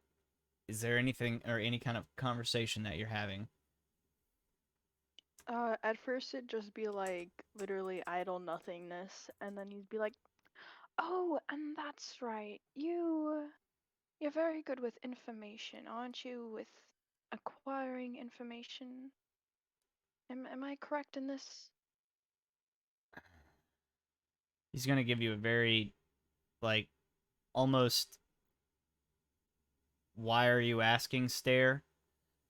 is there anything or any kind of conversation that you're having? At first it'd just be like literally idle nothingness, and then you'd be like, "Oh, and that's right. You're very good with information, aren't you? With acquiring information. Am I correct in this?" He's gonna give you a very, like, almost "why are you asking" stare.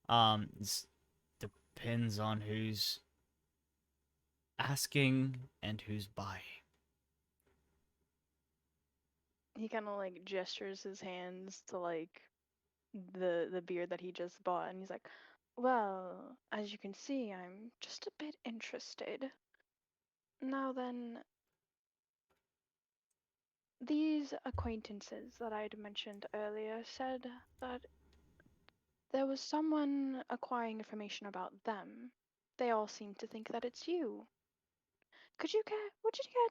It depends on who's asking and who's buying. He kind of like gestures his hands to like the beer that he just bought, and he's like, "Well, as you can see, I'm just a bit interested. Now then, these acquaintances that I'd mentioned earlier said that there was someone acquiring information about them. They all seem to think that it's you. Would you care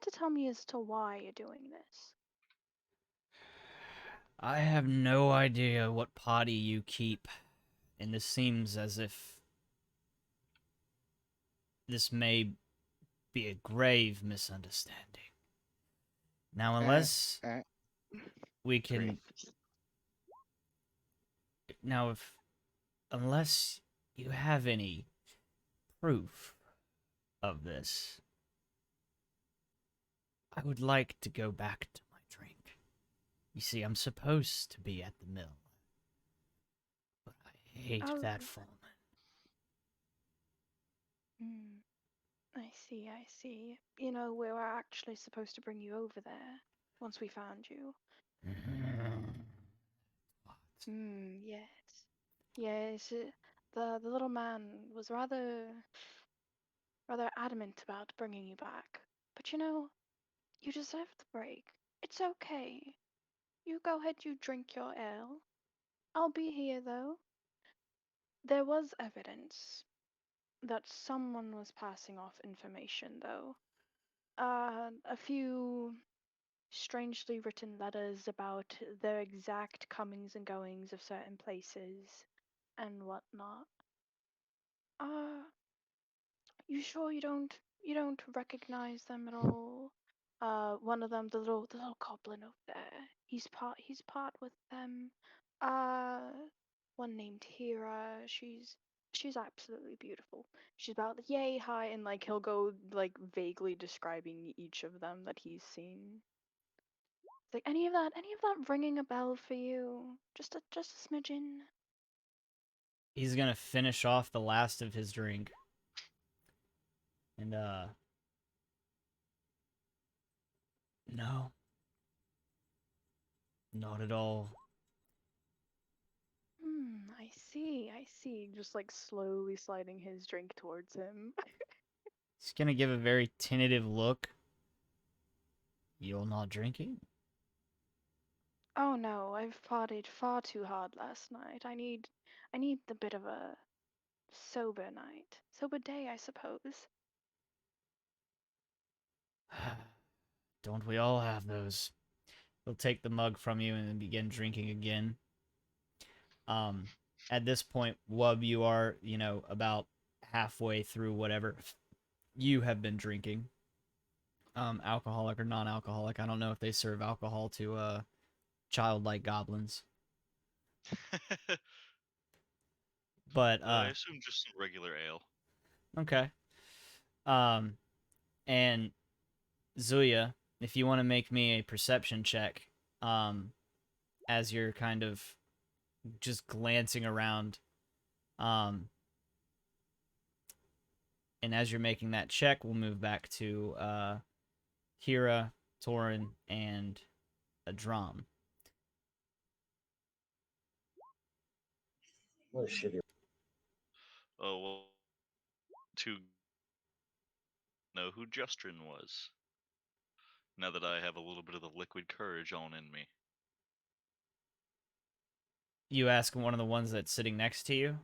to tell me as to why you're doing this?" I have no idea what potty you keep, and this seems as if this may be a grave misunderstanding. Now, unless Uh, we great. can, now if unless you have any proof of this, I would like to go back to my drink. You see, I'm supposed to be at the mill, but I hate Oh, that foreman. hmm. I see, I see. You know, we were actually supposed to bring you over there once we found you. Yes. Yes, the little man was rather adamant about bringing you back. But you know, you deserve the break. It's okay. You go ahead, you drink your ale. I'll be here though. There was evidence that someone was passing off information though. A few strangely written letters about their exact comings and goings of certain places and whatnot. Uh, you sure you don't recognize them at all? One of them, the little goblin over there. He's part with them. Uh, one named Hira. She's absolutely beautiful. She's about yay high, and like he'll go like vaguely describing each of them that he's seen. It's like any of that ringing a bell for you? Just a smidgen. He's gonna finish off the last of his drink, and no, not at all. I see, I see. Just like slowly sliding his drink towards him. He's gonna give a very tentative look. You're not drinking? Oh no, I've partied far too hard last night. I need the bit of a sober night. Sober day, I suppose. Don't we all have those? He'll take the mug from you and then begin drinking again. Um, at this point, Wub, you are, about halfway through whatever you have been drinking. Alcoholic or non-alcoholic. I don't know if they serve alcohol to childlike goblins, but I assume just some regular ale. okay. Um, and Zuya, if you want to make me a perception check, as you're kind of just glancing around, um, and as you're making that check, we'll move back to Hira, Torin, and a drum. What a shitty. Oh well, to know who Justrin was. Now that I have a little bit of the liquid courage on in me. You ask one of the ones that's sitting next to you.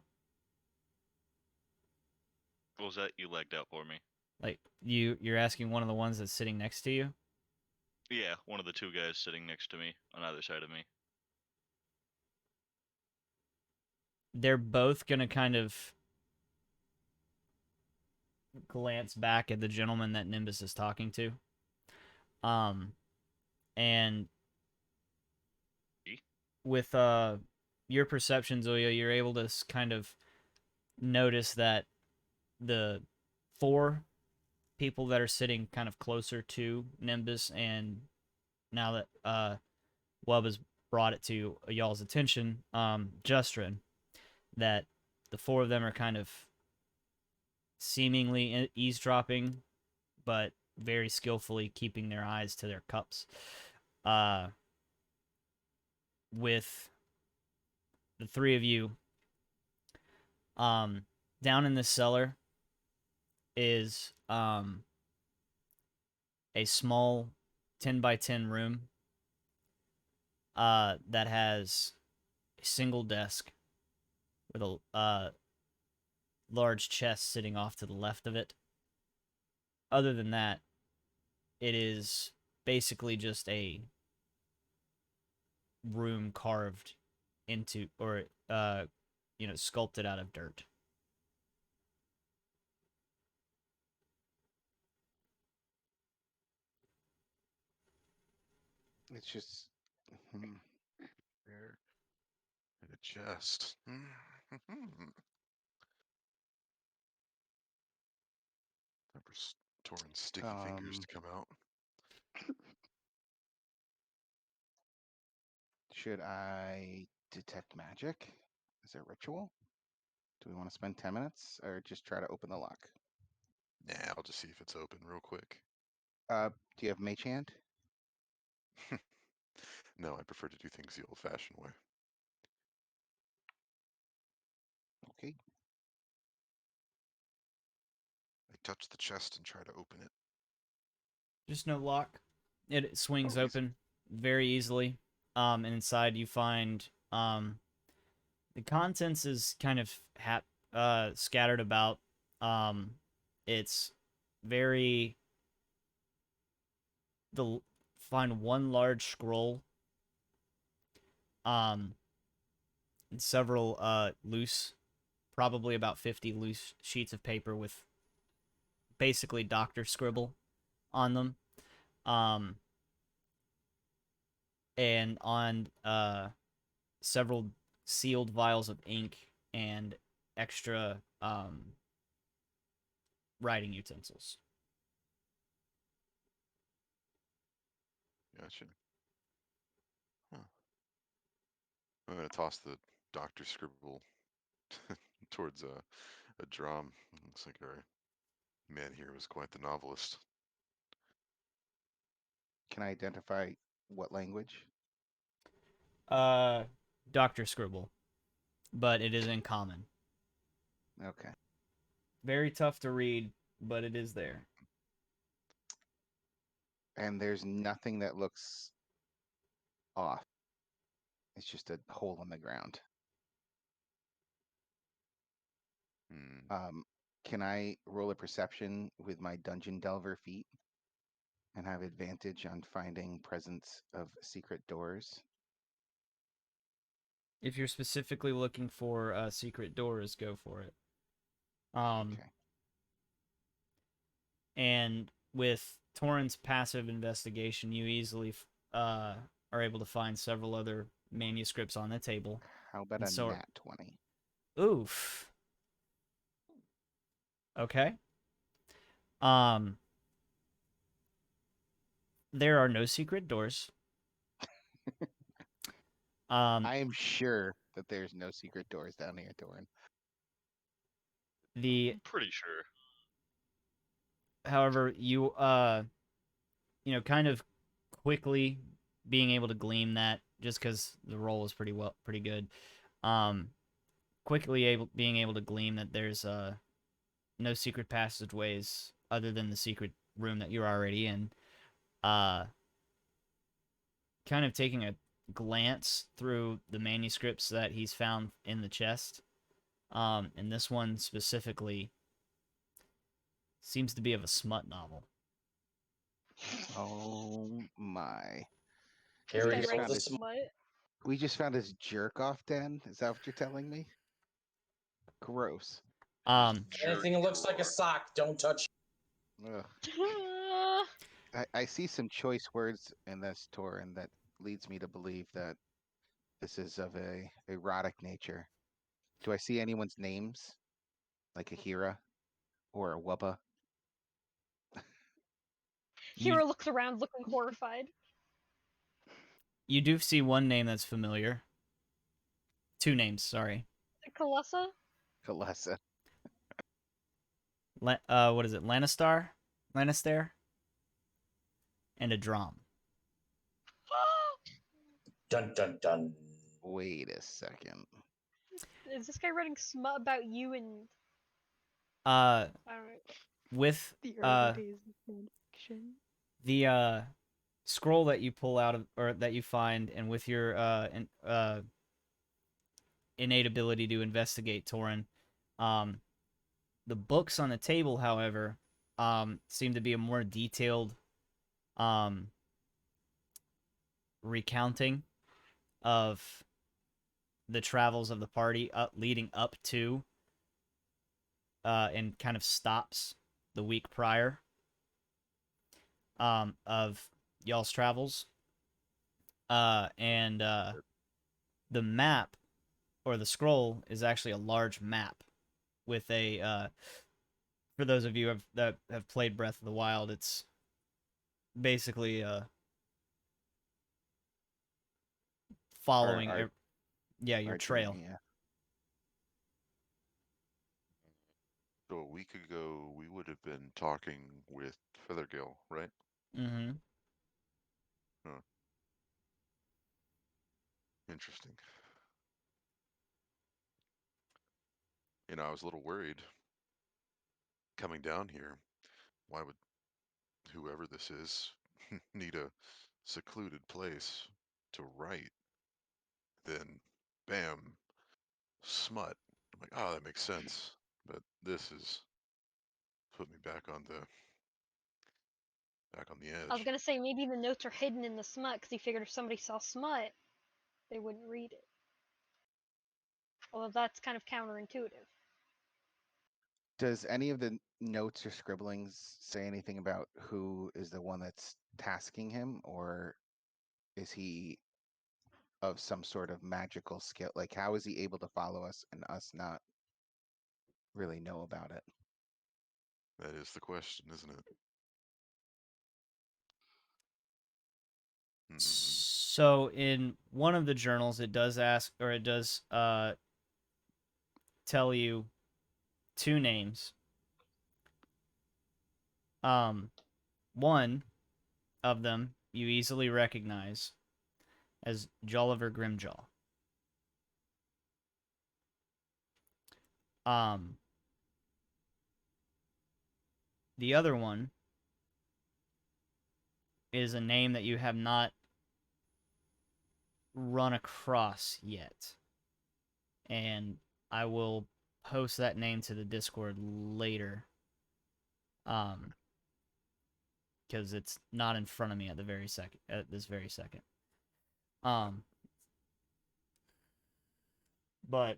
What was that? You lagged out for me. Like you're asking one of the ones that's sitting next to you. Yeah, one of the two guys sitting next to me on either side of me. They're both gonna kind of glance back at the gentleman that Nimbus is talking to. And with your perception, Zoya, you're able to kind of notice that the four people that are sitting kind of closer to Nimbus, and now that Wub has brought it to y'all's attention, Justrin, that the four of them are kind of seemingly eavesdropping, but very skillfully keeping their eyes to their cups. With the three of you, down in the cellar is a small 10 by 10 room that has a single desk with a large chest sitting off to the left of it. Other than that, it is basically just a room carved into, or sculpted out of dirt. It's just There. In a chest. Time for Torin's sticky fingers to come out. should I detect magic? Is there a ritual? Do we want to spend 10 minutes or just try to open the lock? Nah, I'll just see if it's open real quick. Do you have mage hand? No, I prefer to do things the old-fashioned way. Okay. I touch the chest and try to open it. Just no lock. It swings Oh, easy. open very easily. And inside you find the contents is kind of scattered about. It's very the find one large scroll. And several loose, probably about 50 loose sheets of paper with basically doctor scribble on them. And on several sealed vials of ink and extra writing utensils. Gotcha. Huh. I'm gonna toss the doctor scribble towards a drum. Looks like our man here was quite the novelist. Can I identify what language? Uh, Doctor Scribble, but it is in common. Okay. Very tough to read, but it is there. And there's nothing that looks off. It's just a hole in the ground. Hmm. Can I roll a perception with my dungeon delver feat and have advantage on finding presence of secret doors? If you're specifically looking for secret doors, go for it. Okay. And with Torrent's passive investigation, you easily are able to find several other manuscripts on the table. How about And a so, nat 20? oof. Okay. Um, there are no secret doors. I am sure that there's no secret doors down here, Torin. The I'm pretty sure. however, kind of quickly being able to glean that just because the roll is pretty good. Um, being able to glean that there's no secret passageways other than the secret room that you're already in. Uh, kind of taking a glance through the manuscripts that he's found in the chest. And this one specifically seems to be of a smut novel. Oh my. This Here We guy we just go. found writes This his smut. we just found his jerk off den. Is that what you're telling me? Gross. His Um, jerk anything that looks like a drawer. sock, don't touch. Ugh. I see some choice words in this, Torin, that leads me to believe that this is of a erotic nature. Do I see anyone's names? Like a Hira or a Wubba? you Hero looks around, looking horrified. you do see one name that's familiar. Two names, sorry. Kalessa? Kalessa. What is it? Lannister, and a drum. Dun dun dun. Wait a second. Is this guy writing smut about you and Uh, I don't know? with The early days of fanfiction. the scroll that you pull out of or that you find, and with your innate ability to investigate, Torin, um, the books on the table, however, seem to be a more detailed um recounting of the travels of the party leading up to and kind of stops the week prior of y'all's travels. And the map or the scroll is actually a large map with a for those of you that have played Breath of the Wild, it's basically following Our your our trail. journey, yeah. So a week ago, we would have been talking with Feathergill, right? Mm-hmm. Huh. Interesting. I was a little worried coming down here. Why would whoever this is need a secluded place to write? Then, bam, smut. I'm like, oh, that makes sense. But this has put me back on the I was edge. gonna say maybe the notes are hidden in the smut because he figured if somebody saw smut, they wouldn't read it. Although that's kind of counterintuitive. Does any of the notes or scribblings say anything about who is the one that's tasking him, or is he of some sort of magical skill? Like, how is he able to follow us and us not really know about it? That is the question, isn't it? Hmm. So in one of the journals, it does ask, or it does tell you two names. One of them you easily recognize as Jolliver Grimjaw. Um, the other one is a name that you have not run across yet. And I will post that name to the Discord later. Because it's not in front of me at this very second. But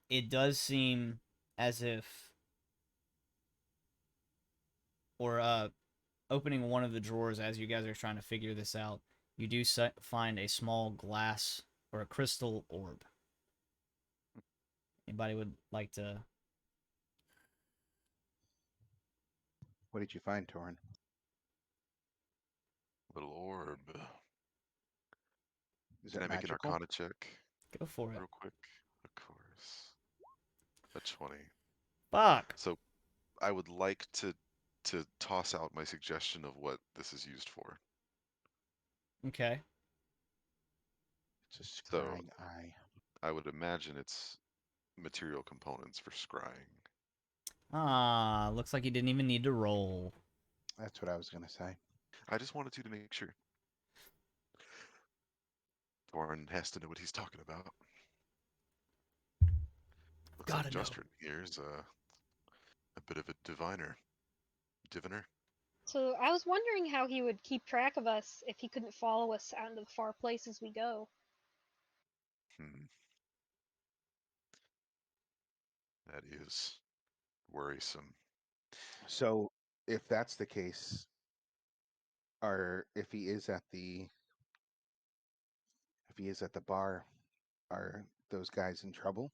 it does seem as if, or opening one of the drawers as you guys are trying to figure this out, you do find a small glass or a crystal orb. Anybody would like to? What did you find, Torn? Little orb. Is Can it I make an magical? Arcana check Go for it. real quick? Of course. A 20. Fuck. So I would like to toss out my suggestion of what this is used for. Okay. It's a So scrying eye. I would imagine it's material components for scrying. Looks like you didn't even need to roll. That's what I was gonna say. I just wanted to make sure. Warren has to know what he's talking about. Looks like Gotta know. Justrin here's a bit of a diviner. So I was wondering how he would keep track of us if he couldn't follow us out into the far places we go. That is worrisome. So, if that's the case, or if he is at the bar, are those guys in trouble?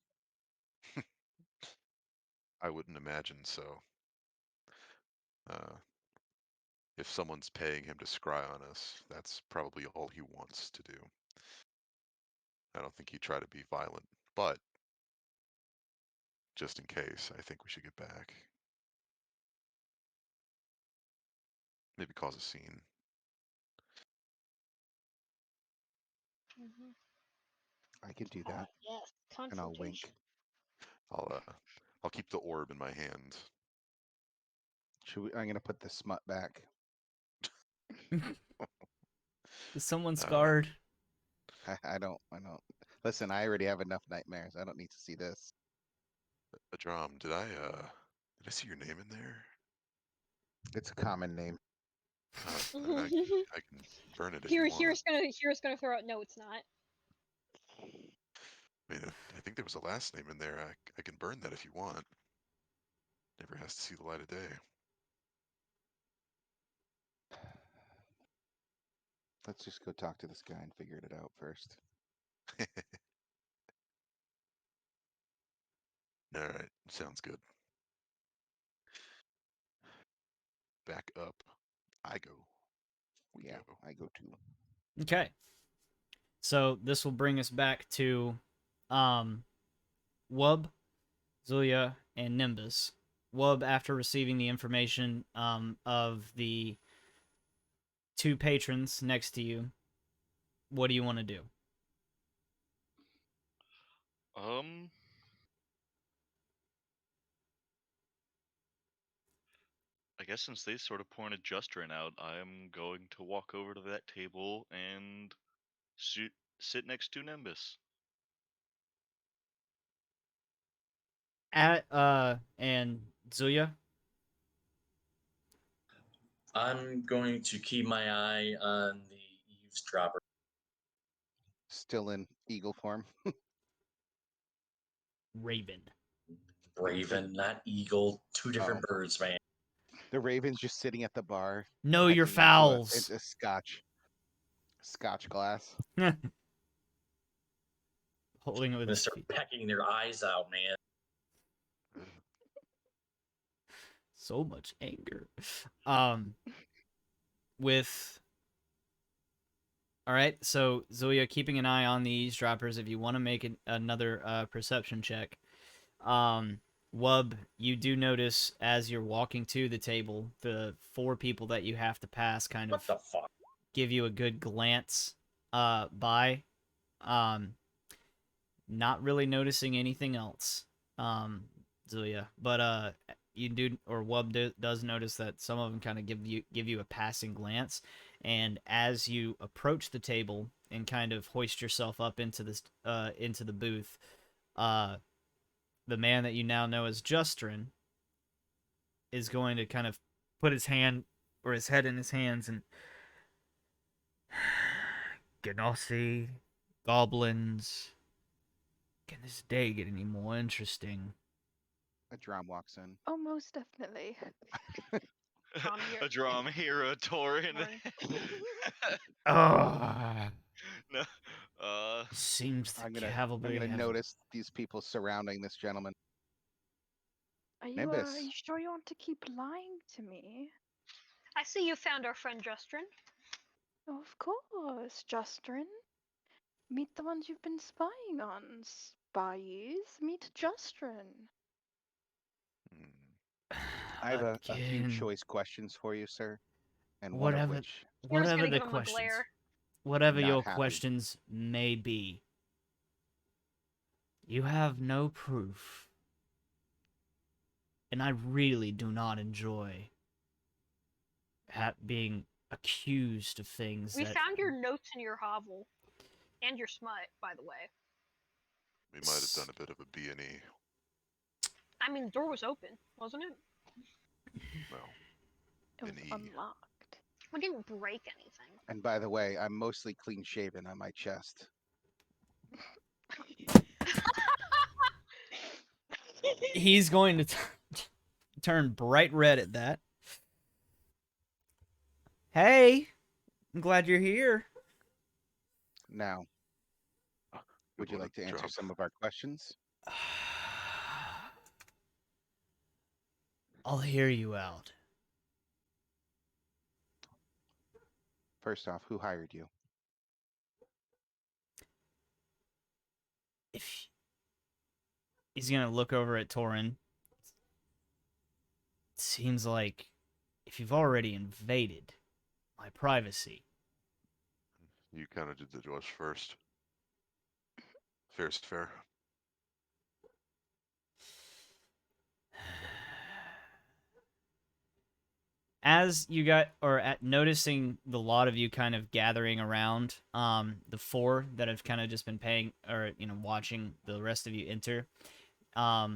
I wouldn't imagine so. If someone's paying him to scry on us, that's probably all he wants to do. I don't think he'd try to be violent, but just in case, I think we should get back. Maybe cause a scene. Mm-hmm. I can do that, Yes, and I'll confrontation. wink. I'll keep the orb in my hand. I'm gonna put the smut back. Is someone Uh, scarred? I don't. Listen, I already have enough nightmares. I don't need to see this. Adram, did I see your name in there? It's a common name. I mean, I can burn it if you want. Here's gonna throw out. No, it's not. I mean, I think there was a last name in there. I can burn that if you want. Never has to see the light of day. Let's just go talk to this guy and figure it out first. All right, sounds good. Back up. I go. We Yeah, go. I go too. Okay. So this will bring us back to Wub, Zulia, and Nimbus. Wub, after receiving the information of the two patrons next to you, what do you want to do? I guess since they sort of pointed Justrin out, I'm going to walk over to that table and sit next to Nimbus. And Zulia? I'm going to keep my eye on the eavesdropper. Still in eagle form. Raven. Raven, not eagle. Two different birds, man. The raven's just sitting at the bar. Know your pecking into fowls. a scotch glass. Holding it with I'm gonna his start feet. pecking their eyes out, man. So much anger. With all right, so Zulia, keeping an eye on the eavesdroppers. If you want to make another perception check, Wub, you do notice as you're walking to the table, the four people that you have to pass kind What of the fuck? give you a good glance by. Not really noticing anything else, Zulia. But you do, or does notice that some of them kind of give you a passing glance, and as you approach the table and kind of hoist yourself up into the booth, the man that you now know as Justrin is going to kind of put his hand or his head in his hands and Genasi, goblins. Can this day get any more interesting? A drum walks in. Oh, most definitely. A drama hero, Torin. Ah, No, seems the I'm cavalry gonna have. notice these people surrounding this gentleman. Are you Nimbus. sure you want to keep lying to me? I see you found our friend Justrin. Oh, of course, Justrin. Meet the ones you've been spying on. Spies, meet Justrin. I have a few Again, choice questions for you, sir, and one of whatever, which Kira's whatever gonna the give him a questions, glare. whatever not your happy. questions may be, you have no proof, and I really do not enjoy being accused of things We that. found your notes in your hovel. And your smut, by the way. We might have done a bit of a B&E. I mean, the door was open, wasn't it? Well, It was an E. unlocked. We didn't break anything. And by the way, I'm mostly clean shaven on my chest. He's going to turn bright red at that. Hey, I'm glad you're here. Now, would you wanna like to answer drop- some of our questions? I'll hear you out. First off, who hired you? If he's gonna look over at Torin, it seems like if you've already invaded my privacy, You kind of did the doors first. Fair's fair. as you got or at noticing the lot of you kind of gathering around, the four that have kind of just been paying or watching the rest of you enter, now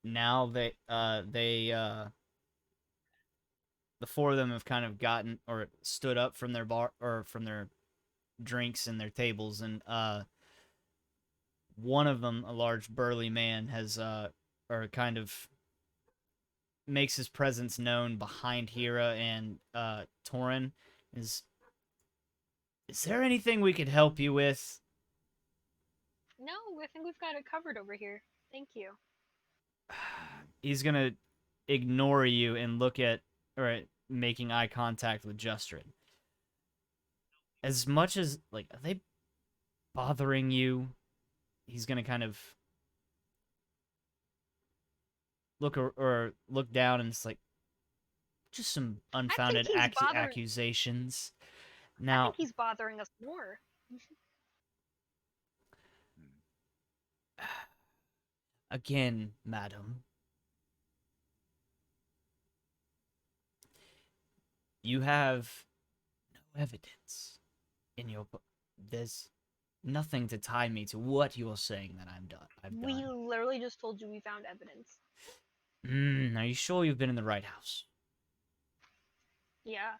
the four of them have kind of gotten or stood up from their bar or from their drinks and their tables, and one of them, a large burly man, has or kind of makes his presence known behind Hira and Torin. Is there anything we could help you with? No, I think we've got it covered over here. Thank you. He's gonna ignore you and look at or making eye contact with Justrin. As much as are they bothering you? He's gonna kind of look or look down, and it's like just some unfounded he's bothering- accusations. I Now, think he's bothering us more. again, madam, you have no evidence in your book. There's nothing to tie me to what you're saying that I've We done. literally just told you we found evidence. Are you sure you've been in the right house? Yeah.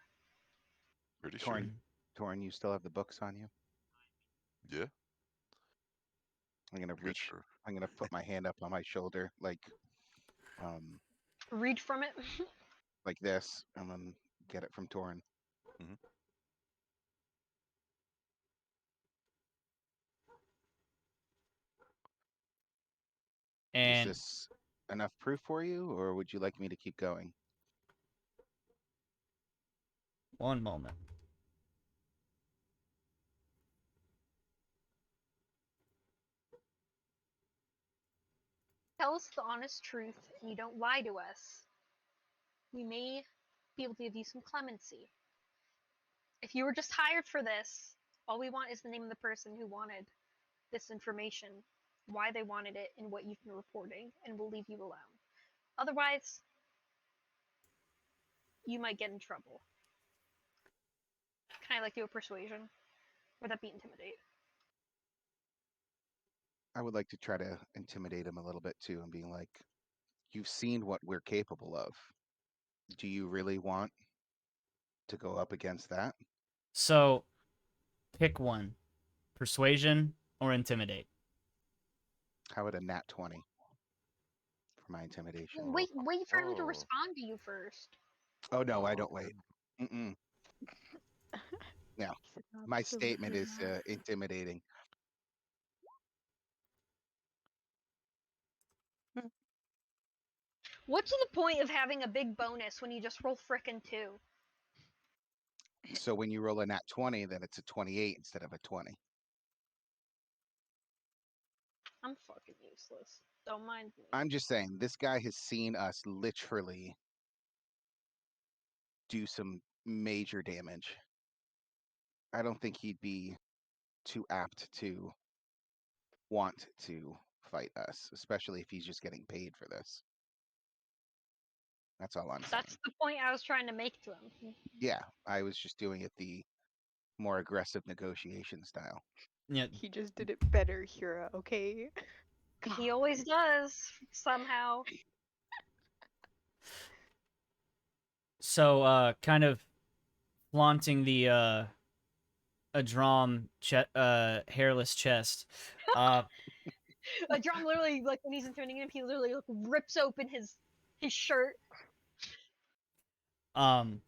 Pretty sure. Torin, you still have the books on you? Yeah. I'm gonna Good reach. sure. I'm gonna put my hand up on my shoulder, Read from it. like this, and then get it from Torin. Mhm. Is And this enough proof for you, or would you like me to keep going? one moment. Tell us the honest truth and you don't lie to us. We may be able to give you some clemency. If you were just hired for this, all we want is the name of the person who wanted this information, why they wanted it, and what you've been reporting, and we'll leave you alone. Otherwise, you might get in trouble. Can I like do a persuasion? Or that be intimidate? I would like to try to intimidate him a little bit too, and being like, "You've seen what we're capable of. Do you really want to go up against that?" So, pick one: persuasion or intimidate. How about a nat 20 for my intimidation? Wait for him to Oh, respond to you first. Oh no, I oh, don't okay. wait. Mm-mm. No, He said my statement absolutely is not. intimidating. What's the point of having a big bonus when you just roll frickin' 2? So when you roll a nat 20, then it's a 28 instead of a 20. I'm fucking useless. Don't mind me. I'm just saying, this guy has seen us literally do some major damage. I don't think he'd be too apt to want to fight us, especially if he's just getting paid for this. That's all I'm saying. That's the point I was trying to make to him. Yeah, I was just doing it the more aggressive negotiation style. Yeah. He just did it better, Hira, okay? He always does, somehow. So, kind of flaunting the Adram hairless chest. John literally, like, when he's intimidating him, he literally like, rips open his shirt. Um,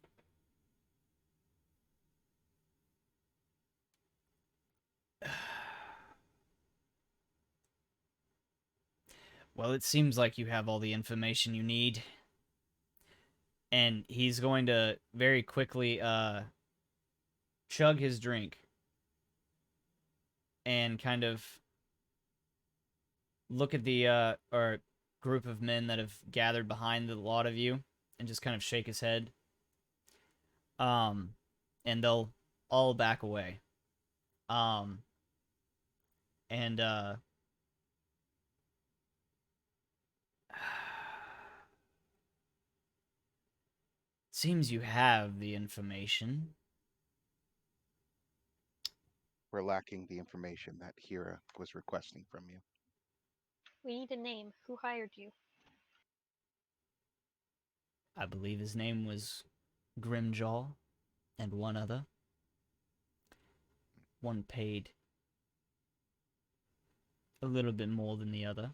well, it seems like you have all the information you need. And he's going to very quickly chug his drink and kind of look at the or group of men that have gathered behind the lot of you and just kind of shake his head. Um, and they'll all back away. Um, and seems you have the information. We're lacking the information that Hira was requesting from you. We need a name. Who hired you? I believe his name was Grimjaw, and one other. One paid a little bit more than the other.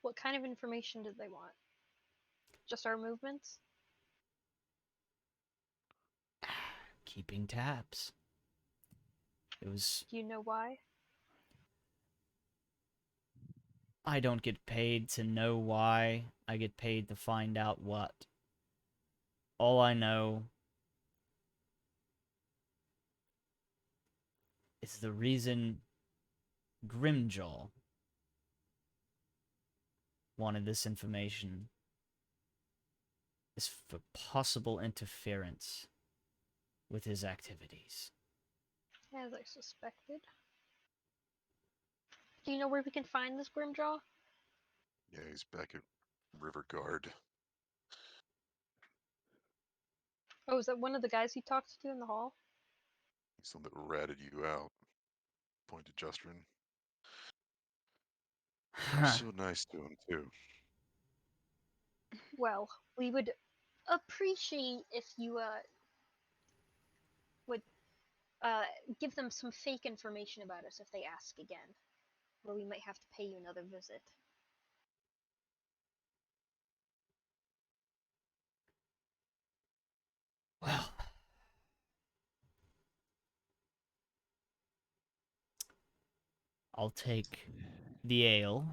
What kind of information did they want? Just our movements? Keeping tabs. It was. Do you know why? I don't get paid to know why. I get paid to find out what. All I know is the reason Grimjaw wanted this information is for possible interference with his activities. As I suspected. Do you know where we can find this Grimjaw? Yeah, he's back at River Guard. Oh, is that one of the guys you talked to in the hall? He's the one that ratted you out. Pointed Justrin. You're so nice to him, too. Well, we would appreciate if you would give them some fake information about us if they ask again, or we might have to pay you another visit. Well, I'll take the ale.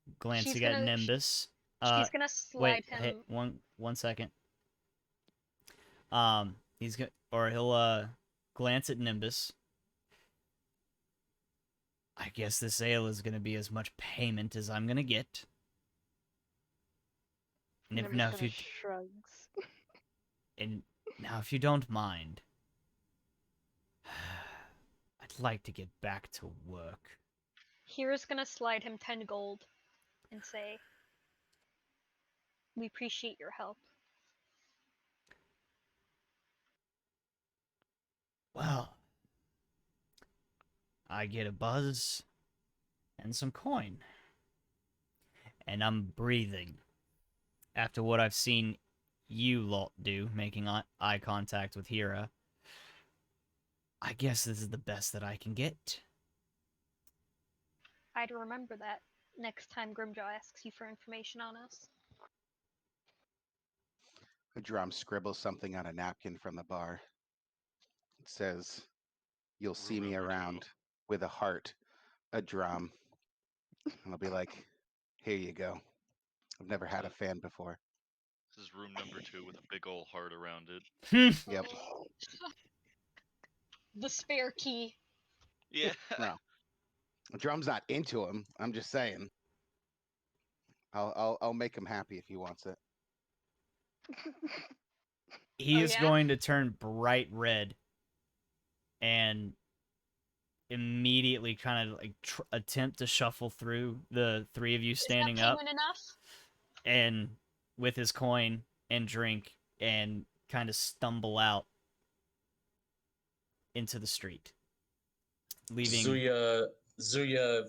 She's Glancing at gonna Nimbus. she's gonna Wait, slide hey, him. one second. He's gonna, or he'll glance at Nimbus. I guess this ale is gonna be as much payment as I'm gonna get. And if Nimbus now, kind of shrugs. if you don't mind, I'd like to get back to work. Here's gonna slide him 10 gold and say, We appreciate your help. Well, I get a buzz and some coin. And I'm breathing. After what I've seen you lot do, making eye contact with Hira, I guess this is the best that I can get. I'd remember that next time Grimjaw asks you for information on us. A drum scribbles something on a napkin from the bar. It says, "You'll see Room me number around," 2. with a heart, a drum. And I'll be like, "Here you go. I've never had a fan before." This is room number 2 with a big old heart around it. Yep. The spare key. Yeah. No, the drum's not into him. I'm just saying. I'll make him happy if he wants it. He Oh, is yeah? going to turn bright red and immediately kind of like attempt to shuffle through the three of you standing Is that up payment enough? and with his coin and drink and kind of stumble out into the street, leaving. Zuya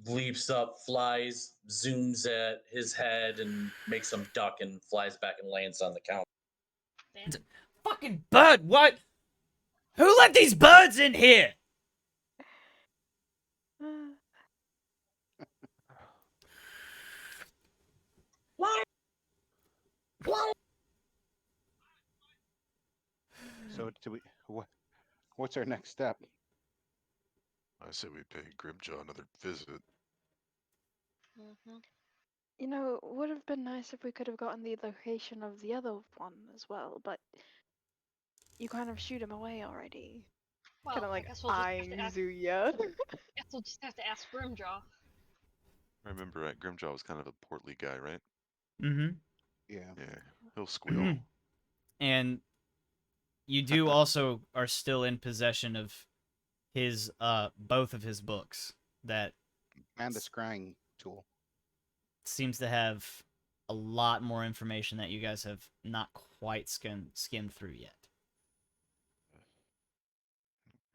leaps up, flies, zooms at his head, and makes him duck and flies back and lands on the counter. Damn. Fucking bird! What? Who let these birds in here? So do we? What's our next step? I say we pay Grimjaw another visit. Mm-hmm. You know, it would have been nice if we could have gotten the location of the other one as well, but you kind of shoot him away already. Well, Kind of I like guess we'll just have eyeing to ask. Zuya. Guess we'll just have to ask Grimjaw. I remember Grimjaw was kind of a portly guy, right? Mm-hmm. Yeah. Yeah, he'll squeal. And you do also are still in possession of his both of his books that And a scrying tool. seems to have a lot more information that you guys have not quite skimmed through yet.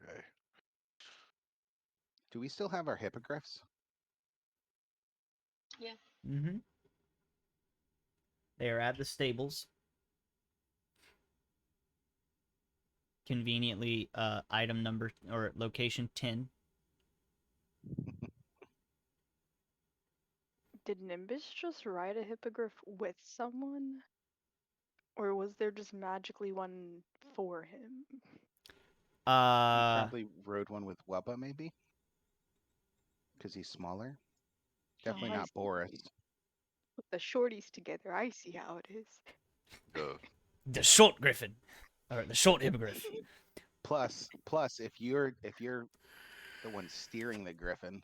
Okay. Do we still have our hippogriffs? Mm-hmm. They are at the stables. Conveniently, item number or location 10. Did Nimbus just ride a hippogriff with someone? Or was there just magically one for him? He Uh, probably rode one with Wubba, maybe? Because he's smaller. Definitely I not see. Boris. Put the shorties together, I see how it is. the short griffin, or the short hippogriff. Plus, if you're the one steering the griffin,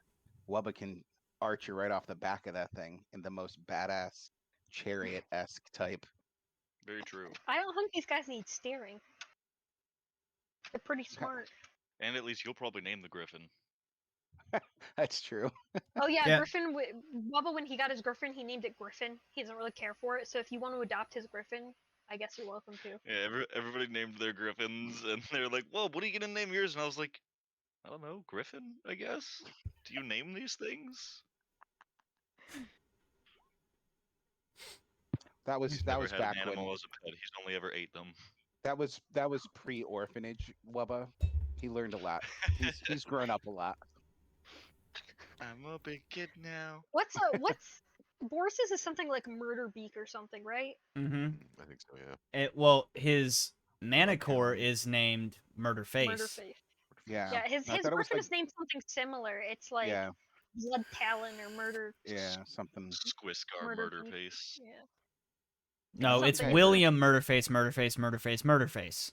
Wubba can archer right off the back of that thing in the most badass chariot-esque type. Very true. I don't think these guys need steering. They're pretty smart. And at least you'll probably name the griffin. That's true. Oh yeah, Yeah. Griffin. Bubba, when he got his Griffin, he named it Griffin. He doesn't really care for it. So if you want to adopt his Griffin, I guess you're welcome to. Yeah, everybody named their griffins, and they're like, "Whoa, what are you gonna name yours?" And I was like, "I don't know, Griffin, I guess." Do you name these things? That was He's that never was had an back when animal as a pet. He's only ever ate them. that was pre-orphanage Wubba. He learned a lot. He's grown up a lot. I'm a big kid now. What's Boris's is something like Murder Beak or something, right? Mm-hmm. I think so, yeah. Well, his like manicore Helen. is named Murder Face. Murder Face. Yeah. Yeah, his I thought it was Griffin like is named something similar. It's like yeah, Blood Talon or Murder. something. Squiscar Murder murder Beak. face. Yeah. No, it's something- William Murderface, Murderface, Murderface, Murderface.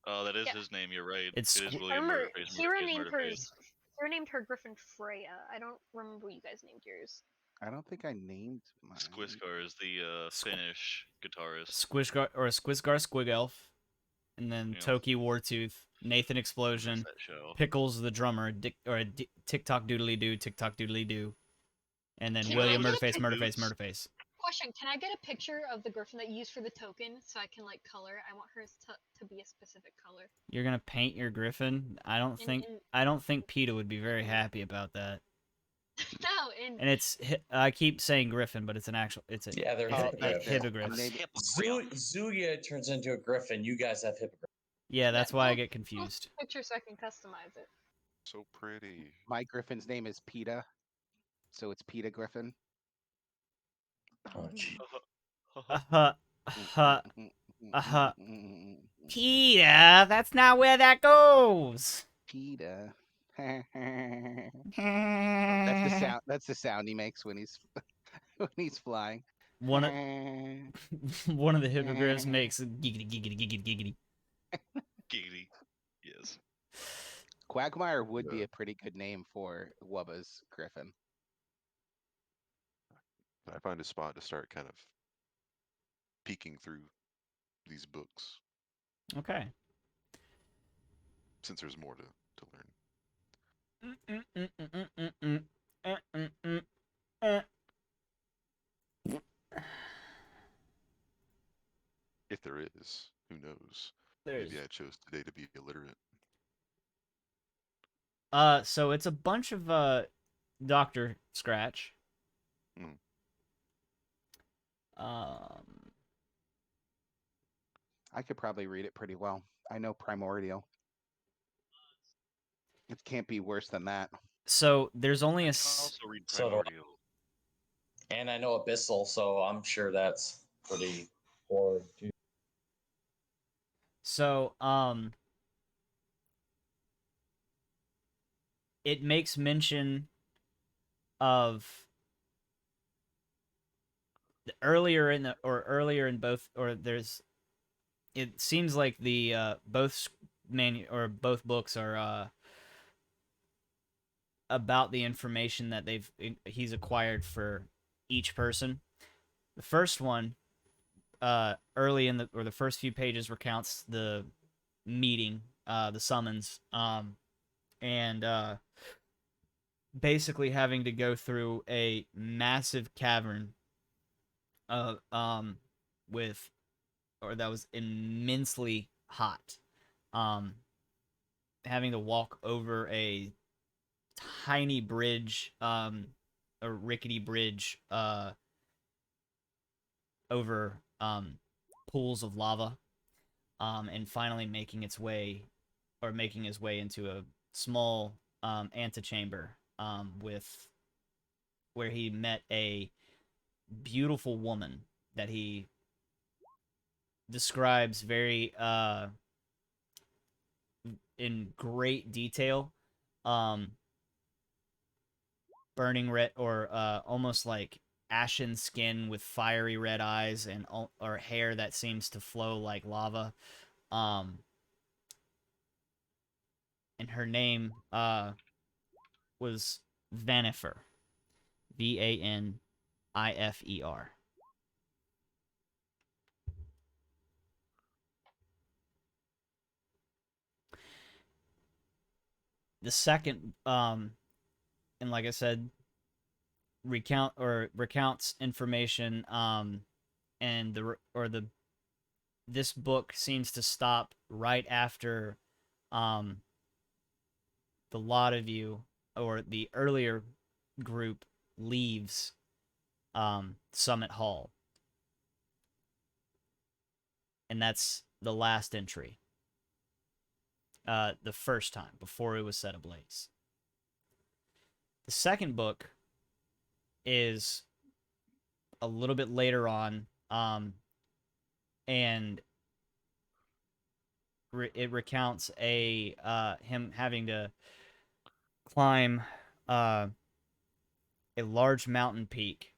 Oh, that is Yeah. his name. You're right. It's It is Squ- I William remember Murderface. Hera Murderface. named Murderface. hers. Hera named her Griffin Freya. I don't remember what you guys named yours. I don't think I named mine. Squiscar is the Finnish guitarist. Squishgar or Squisgar Squig Elf, and then Yeah. Toki Wartooth, Nathan I Explosion, miss that show. Pickles the drummer, TikTok Doodly Doo, TikTok Doodly Doo, and then Can William I get a Murderface, pic- Murderface, Boots? Murderface. Question: Can I get a picture of the griffin that you used for the token so I can like color? I want hers to be a specific color. You're gonna paint your griffin? I don't In, think PETA would be very happy about that. no, in And it's I keep saying griffin, but it's an actual Yeah, they're it's a hippogriff. hippogriff. Maybe Zuya turns into a griffin. You guys have hippogriff. Yeah, that's why I post- get post confused. a picture so I can customize it. So pretty. my griffin's name is PETA, so it's PETA Griffin. Oh, gee. Uh-huh. Uh-huh. PETA, that's not where that goes. PETA. That's the sound he makes when he's when he's flying. One of one of the hippogriffs makes giggity giggity giggity giggity. Giggity. Yes. Quagmire would be Yeah. a pretty good name for Wubba's griffin. I find a spot to start kind of peeking through these books Okay. since there's more to learn. If there is, who knows? There's Maybe I chose today to be illiterate. so it's a bunch of Dr. Scratch. Mm. Um I could probably read it pretty well. I know Primordial. It can't be worse than that. so there's only I a can also read So do I. Primordial. And I know Abyssal, so I'm sure that's pretty hard too. so it makes mention of earlier in both, or there's, it seems like the both both books are about the information that he's acquired for each person. The first one, early in the first few pages, recounts the meeting, the summons, and basically having to go through a massive cavern, with, or that was immensely hot, um, having to walk over a tiny bridge, a rickety bridge, over pools of lava, and finally making his way into a small antechamber, with where he met a beautiful woman that he describes very in great detail, um, burning red, or almost like ashen skin with fiery red eyes, and or hair that seems to flow like lava. Um, and her name was Vanifer, Vanifer. The second, and like I said, recounts information, and this book seems to stop right after, um the lot of you, or the earlier group, leaves Summit Hall, and that's the last entry, the first time before it was set ablaze. The second book is a little bit later on, and it recounts him having to climb a large mountain peak,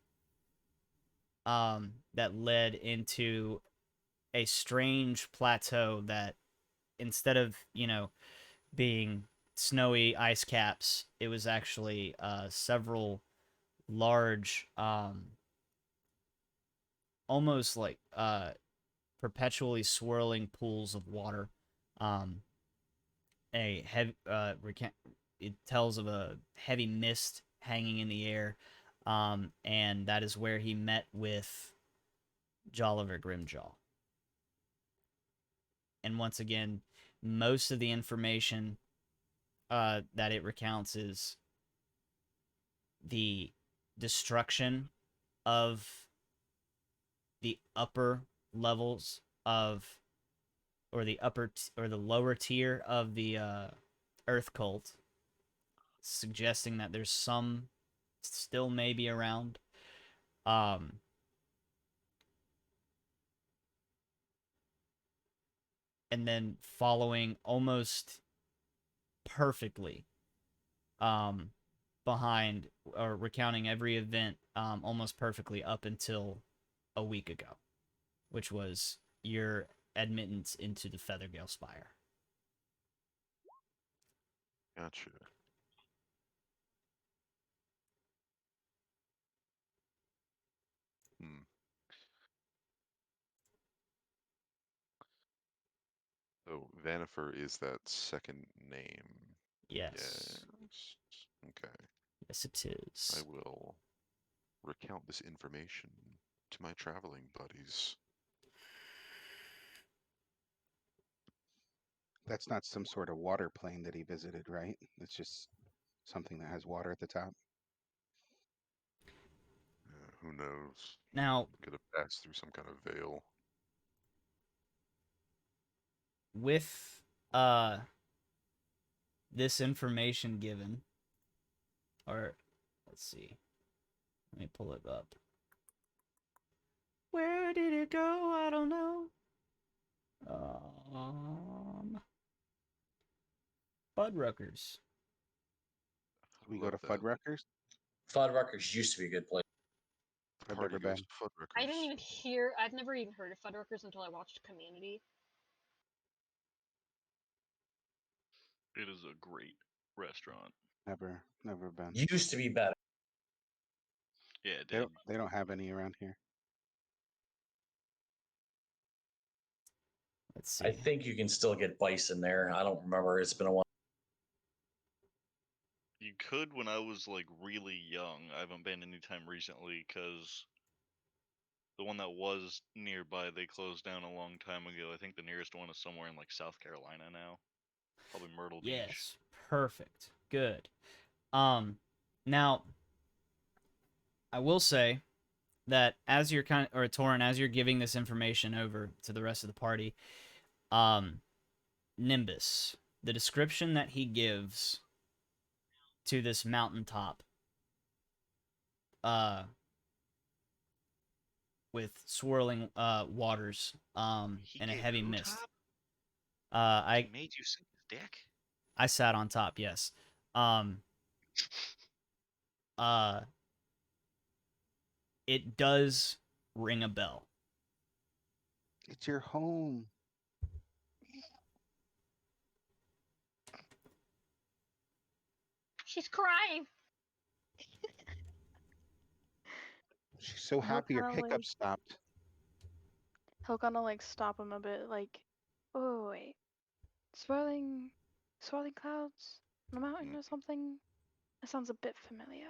that led into a strange plateau that, instead of, being snowy ice caps, it was actually several large, almost like perpetually swirling pools of water. Um, a heavy, it tells of a heavy mist hanging in the air, and that is where he met with Jolliver Grimjaw. And once again, most of the information that it recounts is the destruction of the upper levels of, or the or the lower tier of the Earth cult, suggesting that there's some still maybe around. Um, and then following almost perfectly um, behind, or recounting every event almost perfectly up until a week ago, which was your admittance into the Feathergale Spire. Gotcha. Hmm. So Vanifer is that second name. Yes. Yes. Okay. Yes, it I is. will recount this information to my traveling buddies. That's not some sort of water plane that he visited, right? It's just something that has water at the top. Who knows? Now, Could have passed through some kind of veil. with this information given, or let's see, let me pull it up. Where did it go? I don't know. Fuddruckers. We go Love to that. Fuddruckers. Fuddruckers used to be a good place. I've Party never goes been. to Fuddruckers. I didn't even hear. I've never even heard of Fuddruckers until I watched Community. It is a great restaurant. Never been. Used to be better. Yeah, it They did. don't have any around here. Let's I see. think you can still get bison there. I don't remember. It's been a while. You could when I was like really young. I haven't been anytime recently because the one that was nearby they closed down a long time ago. I think the nearest one is somewhere in like South Carolina now. Probably Myrtle Beach. Yes, perfect. Good. Now I will say that as you're or Torin, as you're giving this information over to the rest of the party, um, Nimbus, the description that he gives to this mountaintop, uh, with swirling waters, He and a gave heavy who mist. top? He I made you suck his dick? I sat on top, yes. Um, uh, it does ring a bell. It's your home. She's crying. She's so He'll happy her kind of hiccup stopped. stop him a bit, like, oh wait, swirling, swirling clouds on a mountain Mm. or something. That sounds a bit familiar.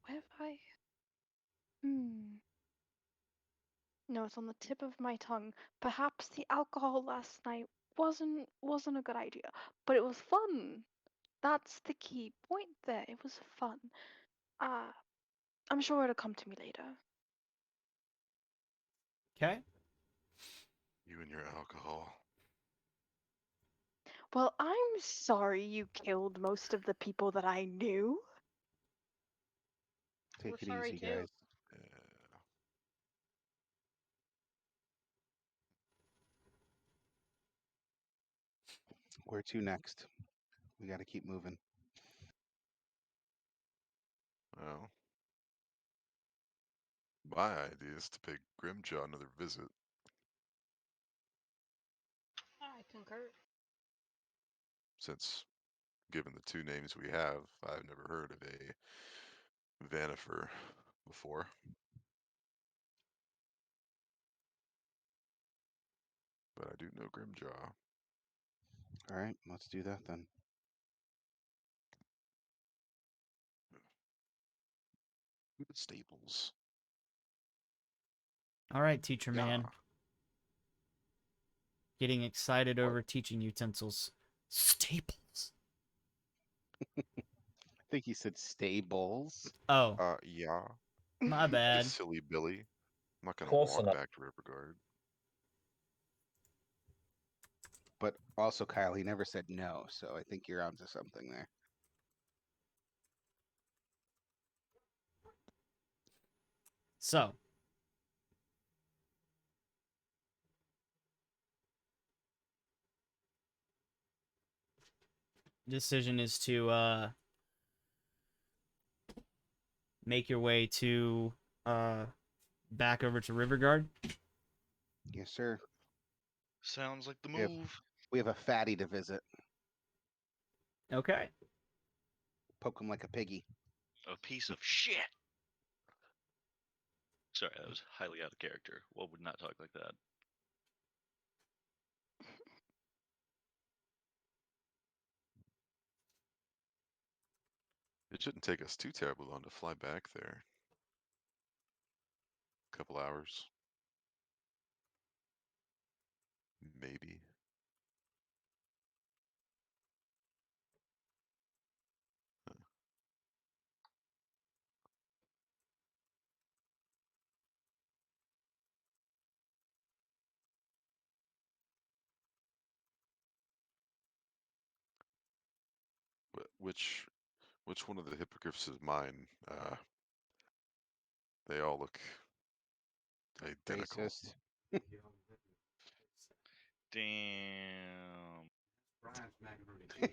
Where have I? Hmm. No, it's on the tip of my tongue. Perhaps the alcohol last night wasn't a good idea, but it was fun. That's the key point there. It was fun. Ah, I'm sure it'll come to me later. Okay. You and your alcohol. Well, I'm sorry you killed most of the people that I knew. Take We're it sorry easy, too. guys. Yeah. Where to next? We got to keep moving. Well, my idea is to pay Grimjaw another visit, I concur. since, given the two names we have, I've never heard of a Vanifer before. But I do know Grimjaw. All right, let's do that then. Staples. All right, teacher Yeah. man. Getting excited What? over teaching utensils. Staples. I think he said stables. Oh, Yeah. my You bad. silly Billy. I'm not gonna Close walk enough. back to Riverguard. But also, Kyle, he never said no, so I think you're onto something there. So, decision is to make your way to back over to Riverguard. Yes, sir. Sounds like the We have, move. we have a fatty to visit. Okay. Poke him like a piggy. A piece of shit. Sorry, that was highly out of character. One would not talk like that. It shouldn't take us too terribly long to fly back there. Couple hours. Maybe. Which one of the hippogriffs is mine? They all look identical. Racist. Damn.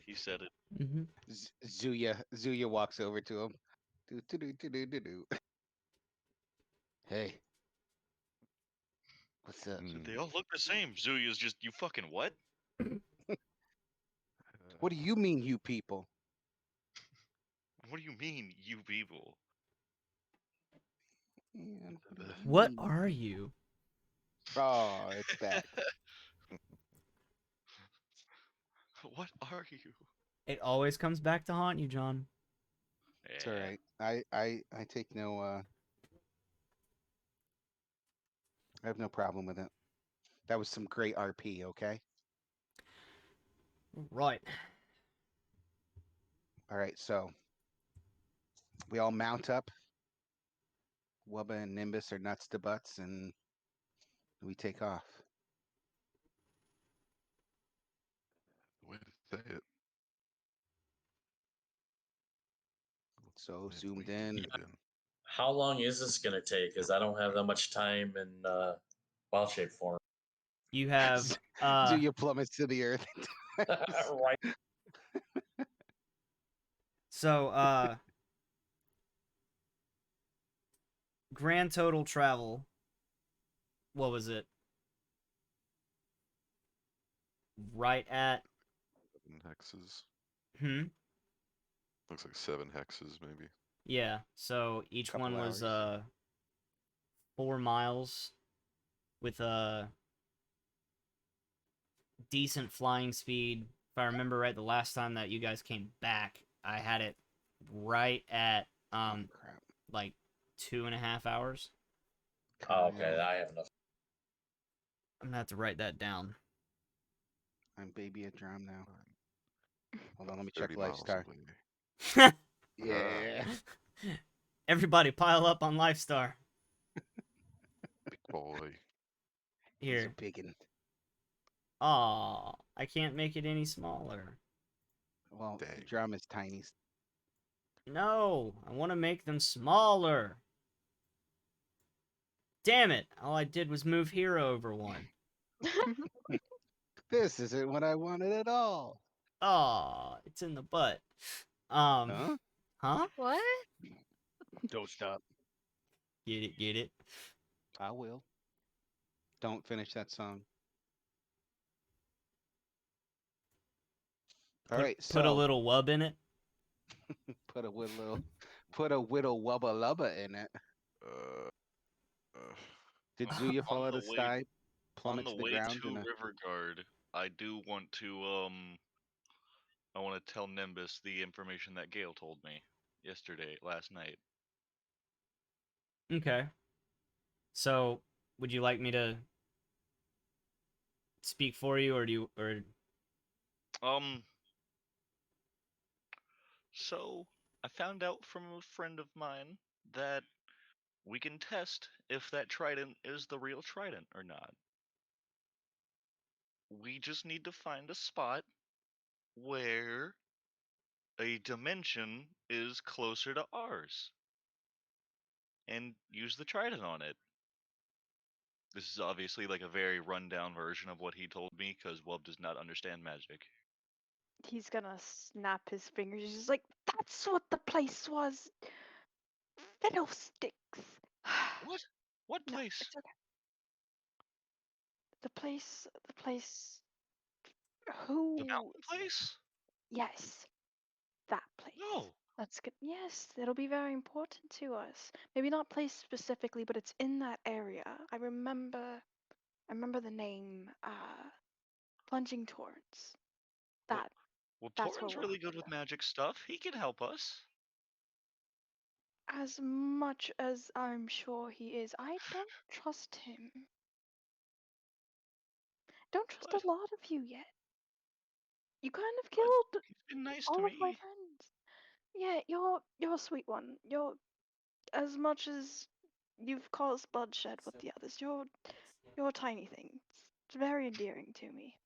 He said it. Mm-hmm. Zuya walks over to him. Do, do, do, do, do, do, do. Hey. What's up? Hmm. They all look the same. Zuya's just, you fucking what? What do you mean, you people? What do you mean, you people? Man, what do you What mean? are you? Oh, it's back. What are you? It always comes back to haunt you, John. It's Yeah. all right. I take no I have no problem with it. That was some great RP, okay? Right. All right, so we all mount up. Wubba and Nimbus are nuts to butts, and we take off. The way to say it. So They have zoomed way too in. good in. How long is this gonna take? Because I don't have that much time in wild shape form. You have Zuya plummets to the earth. Right. so grand total travel. What was it? Right at 7 hexes. Hmm. Looks like 7 hexes, maybe. Yeah. So each Couple one was hours. 4 miles with a decent flying speed. If I remember right, the last time that you guys came back, I had it right at Oh crap. like 2.5 hours. Oh, okay, Kyle, I have enough. I'm gonna have to write that down. I'm baby at drum now. Hold on, About let me 30 check miles Lifestar. away. Yeah. Everybody pile up on Lifestar. Big boy. He's a Here. biggin. Aw, I can't make it any smaller. Well, the Dang. drum is tiny. No, I want to make them smaller. Damn it, all I did was move Hero over one. This isn't what I wanted at all. Aw, it's in the butt. Huh? Huh? What? Don't stop. Get it, get it. I will. Don't finish that song. All right, Put a so little wub in it. put a whittle wubba lubba in it. Uh, uh, Did Zuya fall On out the of the way, sky, on plummet the to the way ground in to a Riverguard, I do want to I want to tell Nimbus the information that Gale told me last night. Okay. So, would you like me to speak for you, or do you, or Um, so I found out from a friend of mine that we can test if that trident is the real trident or not. We just need to find a spot where a dimension is closer to ours and use the trident on it. This is obviously like a very rundown version of what he told me because Wub does not understand magic. He's gonna snap his fingers. He's just like, that's what the place was. Fiddlesticks. What? What No, place? it's okay. The place. The Who? mountain place? Yes, that place. No. That's good. Yes, it'll be very important to us. Maybe not place specifically, but it's in that area. I remember the name. Plunging Torrents. Well, That. well, That's where Torin's we'll really have to good with go. magic stuff. He can help us. As much as I'm sure he is, I don't trust him. Don't trust But a lot of you yet. You kind of but killed he's been nice to all of my me. friends. Yeah, you're a sweet one. You're as much as you've caused bloodshed with the others. You're a tiny thing. It's very endearing to me.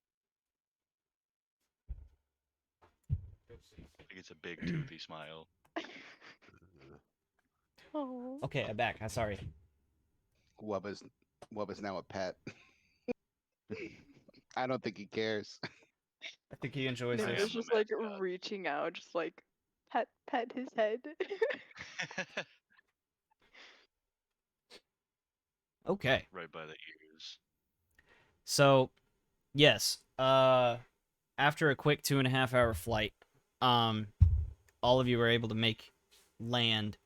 Like it's a big toothy smile. Oh. okay, I'm back. I'm sorry. Wubba's now a pet. I don't think he cares. I think he enjoys I this. am Nimbus the just like mascot. reaching out, just like pet his head. Okay. Right by the ears. So, yes. After a quick 2.5 hour flight, um, all of you were able to make land,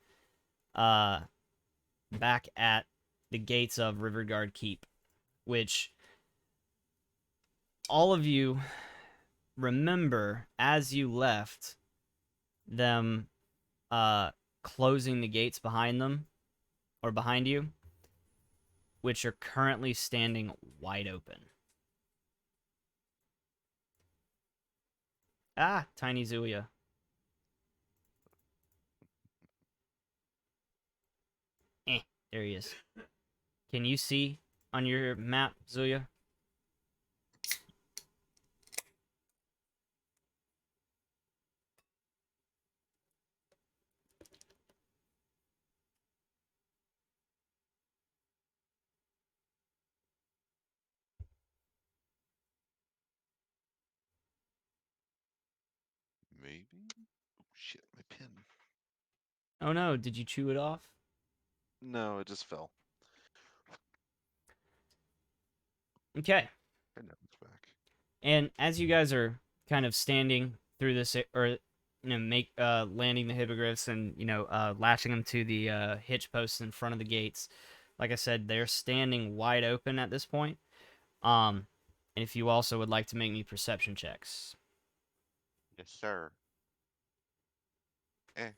back at the gates of Riverguard Keep, which all of you remember as you left them, closing the gates behind them or behind you, which are currently standing wide open. Ah, tiny Zuya. There he is. Can you see on your map, Zuya? Maybe? Oh shit, my pen. Oh no, did you chew it off? No, it just fell. Okay. I know it's back. And as you guys are kind of standing through this, or landing the hippogriffs and lashing them to the hitch posts in front of the gates, like I said, they're standing wide open at this point. And if you also would like to make me perception checks. Yes, sir. Eh.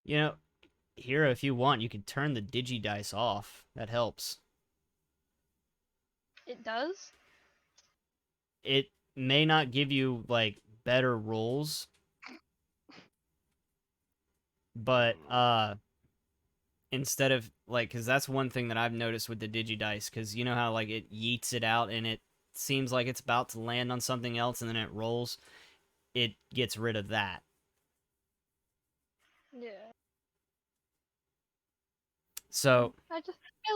You know, Hero, if you want, you could turn the digi dice off. That helps. It does? It may not give you like better rolls, but instead of like, because that's one thing that I've noticed with the digi dice, because you know how like it yeets it out and it seems like it's about to land on something else and then it rolls. It gets rid of that. Yeah. So I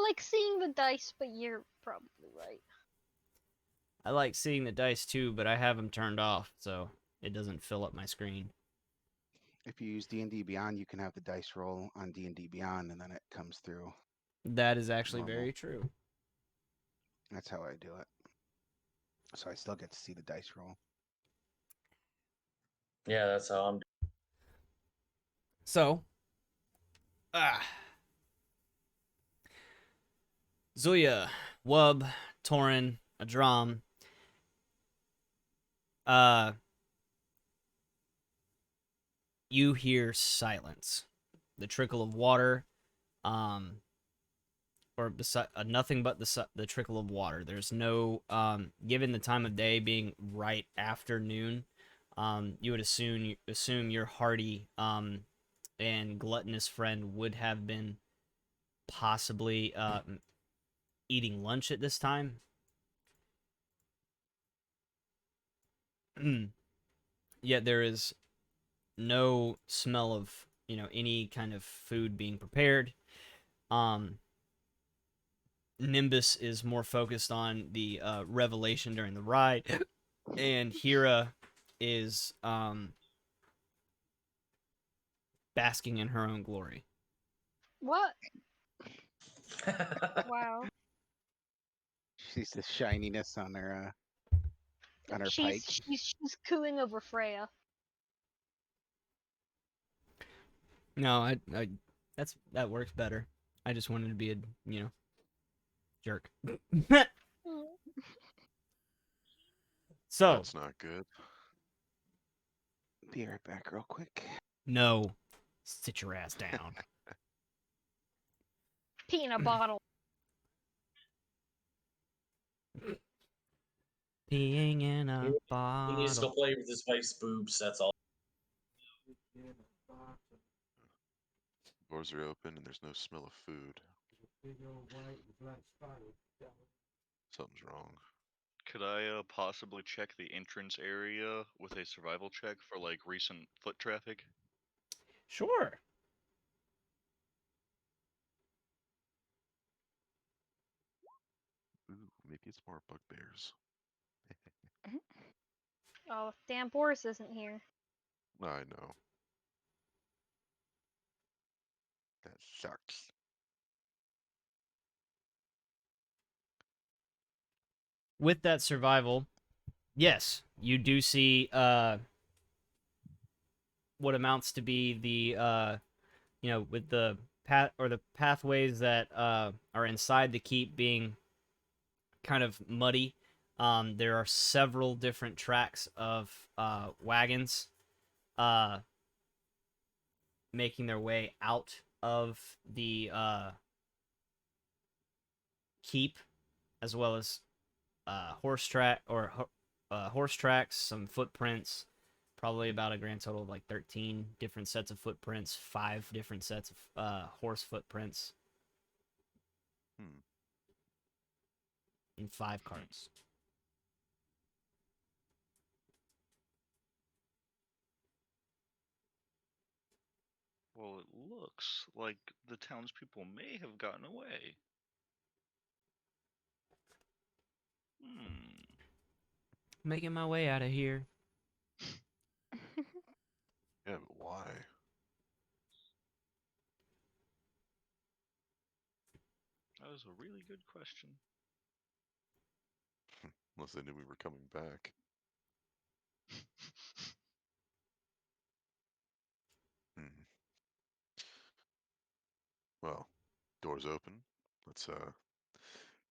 like seeing the dice, but you're probably right. I like seeing the dice too, but I have them turned off so it doesn't fill up my screen. If you use D&D Beyond, you can have the dice roll on D&D Beyond, and then it comes through That is actually normal. very true. That's how I do it. So I still get to see the dice roll. Yeah, that's how I'm. So, Ah. Zuya, Wub, Torin, Adram. Uh, you hear silence, the trickle of water, um, or nothing but the trickle of water. There's no, given the time of day being right after noon, you would assume your hardy and gluttonous friend would have been possibly eating lunch at this time. Yet there is no smell of any kind of food being prepared. Um, Nimbus is more focused on the revelation during the ride, and Hira is basking in her own glory. What? Wow. She's the shininess on her She's pike. she's cooing over Freya. No, I that works better. I just wanted to be a jerk. Mm. So That's not good. Be right back, real quick. no, sit your ass down. Pee in a bottle. Peeing in a He needs to go bottle. play with his wife's boobs. That's all. Doors are open and there's no smell of food. Something's wrong. Could I possibly check the entrance area with a survival check for like recent foot traffic? Sure. Ooh, maybe it's more bugbears. Oh, damn Boris isn't here. I know. That sucks. With that survival, yes, you do see what amounts to be the with the path or the pathways that are inside the keep being kind of muddy. There are several different tracks of wagons making their way out of the keep, as well as horse tracks, some footprints, probably about a grand total of like 13 different sets of footprints, 5 different sets of horse footprints, Hmm. and 5 carts. Well, it looks like the townspeople may have gotten away. Hmm. Making my way out of here. Yeah, but why? That was a really good question. Unless they knew we were coming back. Hmm. Well, doors open. Let's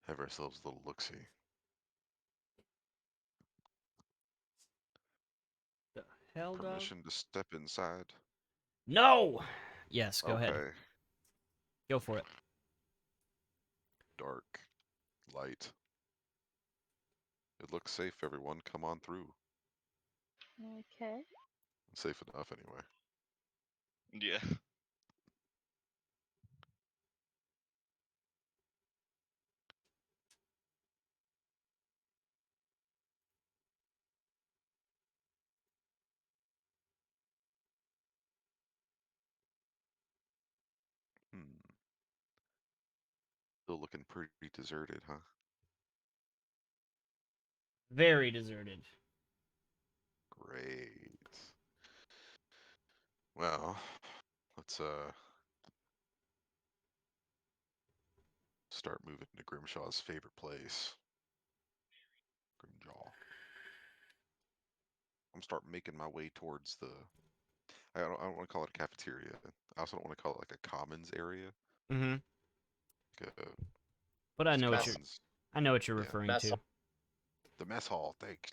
have ourselves a little look-see. The hell, dog? Permission to step inside? No. Yes, go ahead. Okay. Go for it. Dark. Light. It looks safe, everyone. Come on through. Okay. Safe enough, anyway. Yeah. Hmm. Still looking pretty deserted, huh? Very deserted. Great. Well, let's start moving to Grimshaw's favorite place. Grimjaw. I'm starting making my way towards the I don't want to call it a cafeteria. I also don't want to call it like a commons area. Mm-hmm. Like a, But I just know what Mess. commons. you're Yeah, referring Mess. to. the mess hall. Thanks.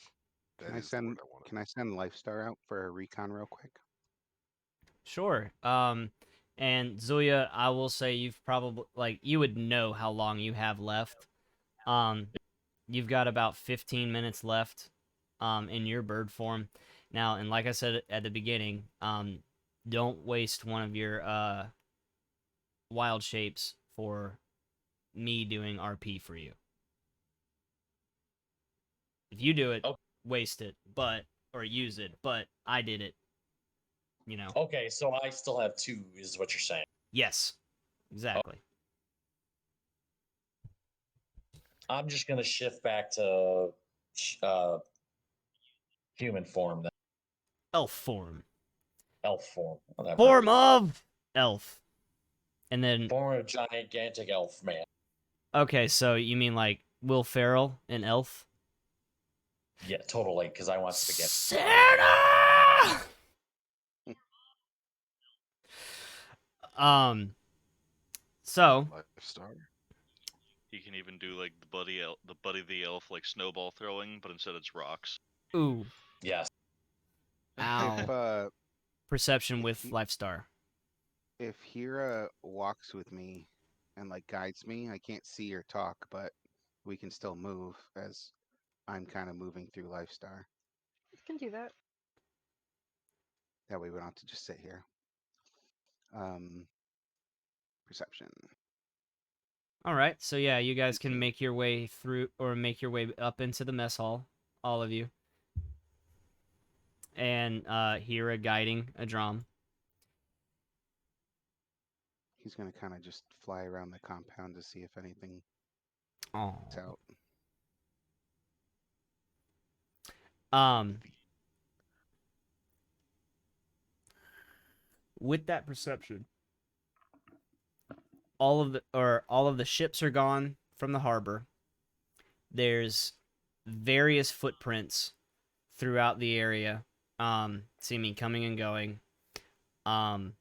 Can That I is the word send I wanted. can I send Lifestar out for a recon real quick? Sure. And Zulia, I will say you've probably you would know how long you have left. Um, you've got about 15 minutes left, in your bird form. Now, and like I said at the beginning, don't waste one of your wild shapes for me doing RP for you. If you do it, Oh, waste it, or use it. But I did it. You know. okay, so I still have 2, is what you're saying. Yes. Exactly. I'm just gonna shift back to uh, human form, then Elf form. elf form, whatever. Form of elf. And then Form of gigantic elf man. okay, so you mean like Will Ferrell in Elf? Yeah, totally. Because I want spaghetti. Santa! Um. So. Lifestar. He can even do like the Buddy the Elf like snowball throwing, but instead it's rocks. Ooh. Yes. If Ow. Perception with he- Lifestar. if Hira walks with me and like guides me, I can't see or talk, but we can still move as I'm kind of moving through Lifestar. You can do that. That way we don't have to just sit here. Um, Perception. All right. So yeah, you guys can 18. make your way through or make your way up into the mess hall, all of you. And Hira guiding a drum. He's gonna kind of just fly around the compound to see if anything's Oh. out. Um. With that perception, all of the ships are gone from the harbor. There's various footprints throughout the area, seeming coming and going, um,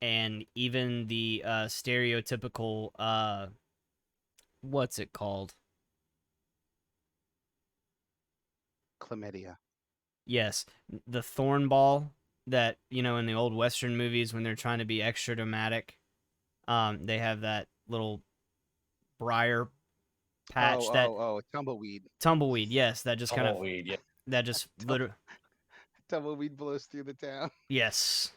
and even the stereotypical what's it called? Chlamydia. Yes, the thorn ball that in the old Western movies when they're trying to be extra dramatic. They have that little briar patch that Tumbleweed. tumbleweed. Yes, Tumbleweed. Yeah. that just literally Tumbleweed blows through the town. yes.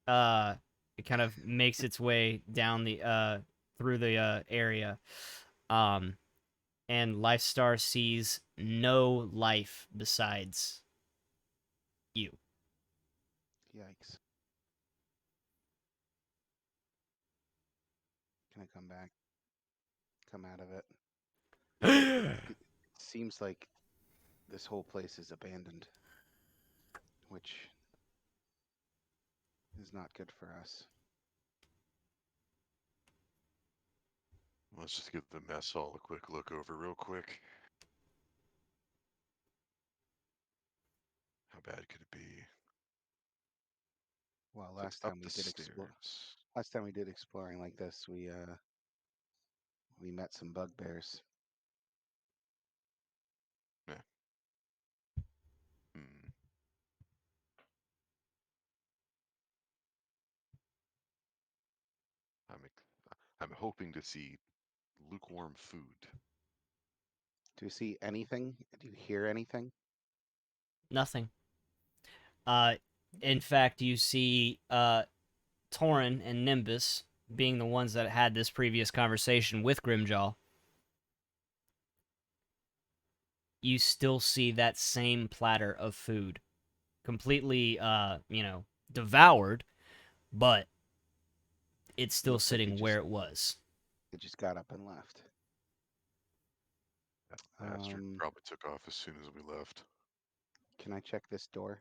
It kind of makes its way down the through the area. Um, and Lifestar sees no life besides you. Yikes. Can I come back? Come out of it. It seems like this whole place is abandoned, which is not good for us. Let's just give the mess hall a quick look over real quick. How bad could it be? Well, Is it last up time we the did explore. stairs? Last time we did exploring like this, we met some bugbears. Yeah. Hmm. I'm I'm hoping to see lukewarm food. Do you see anything? Do you hear anything? Nothing. Uh, in fact, you see Torin and Nimbus being the ones that had this previous conversation with Grimjaw. You still see that same platter of food, completely, devoured, but it's still Looks like sitting where it was. they just got up and left. That bastard Um, probably took off as soon as we left. Can I check this door?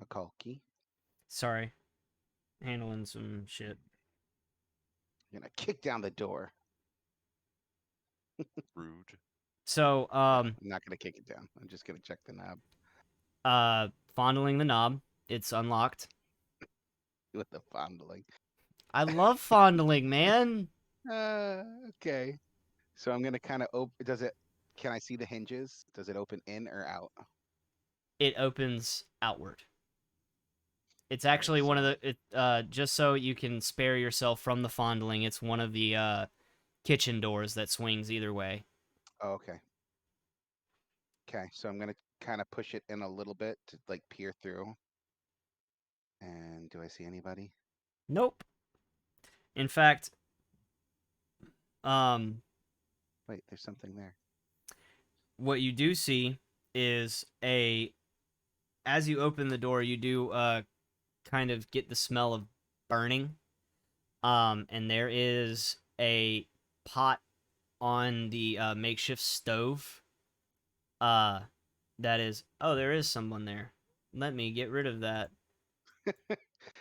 McCulkey. Sorry, handling some shit. I'm gonna kick down the door. Rude. So, I'm not gonna kick it down. I'm just gonna check the knob fondling the knob. It's unlocked. with the fondling. I love fondling, man. Okay. So I'm gonna kind of open. Does it? Can I see the hinges? Does it open in or out? It opens outward. It's Okay, actually one of so- the just so you can spare yourself from the fondling, it's one of the kitchen doors that swings either way. Oh, okay. Okay, so I'm gonna kind of push it in a little bit to like peer through. And do I see anybody? Nope. In fact, um Wait, there's something there. what you do see is as you open the door, you do kind of get the smell of burning. And there is a pot on the makeshift stove. That is. Oh, there is someone there. Let me get rid of that.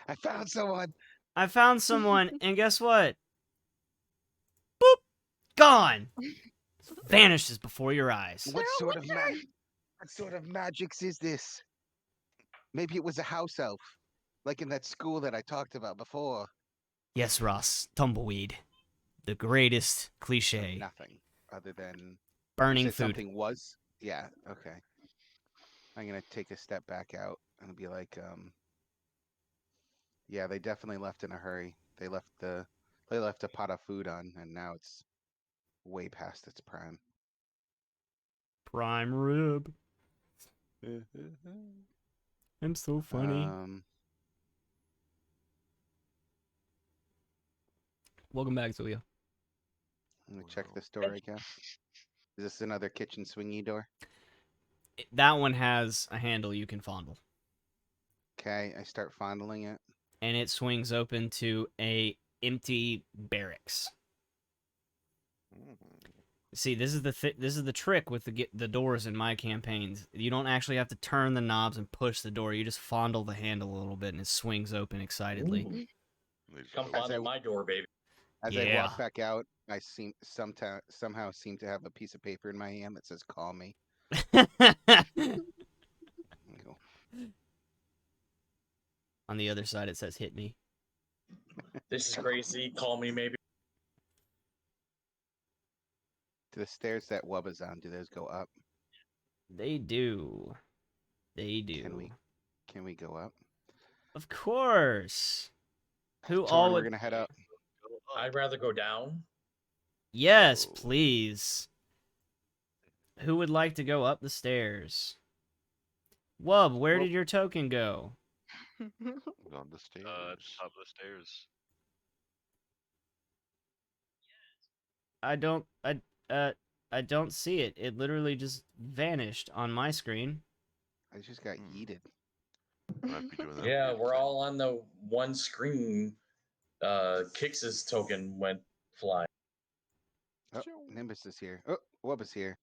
I found someone. I found someone, and guess what? Gone. Vanishes before your eyes. What sort of what sort of magics is this? Maybe it was a house elf, like in that school that I talked about before. Yes, Ross. Tumbleweed. The greatest So cliche. nothing other than you Burning said food. something was. Yeah. Okay. I'm gonna take a step back out and be like, yeah, they definitely left in a hurry. They left a pot of food on, and now it's way past its prime. Prime rib. I'm so funny. Welcome back, Zulia. I'm gonna check Well, this door, I guess. Is this another kitchen swingy door? That one has a handle you can fondle. Okay, I start fondling it. And it swings open to a empty barracks. mm, See, this is the trick with the doors in my campaigns. You don't actually have to turn the knobs and push the door. You just fondle the handle a little bit, and it swings open excitedly. Ooh. they just Come open. fondle my door, baby. As I Yeah. walk back out, I somehow seem to have a piece of paper in my hand that says "Call me." Go. On the other side, it says "Hit me." This is crazy. Call me, maybe. To the stairs that Wubba's on, do those go up? They do. They do. Can we go up? Of course. Who Torn, all we're would? gonna head up. I'd rather go down. Yes, Oh. please. Who would like to go up the stairs? Wub, where Well- did your token go? On the stairs. Top of the stairs. I don't see it. It literally just vanished on my screen. I just got Hmm. yeeted. Might be doing that. Yeah, weird we're thing. all on the one screen. Kix's token went flying. Oh, Nimbus is here. Oh, Wubba's here.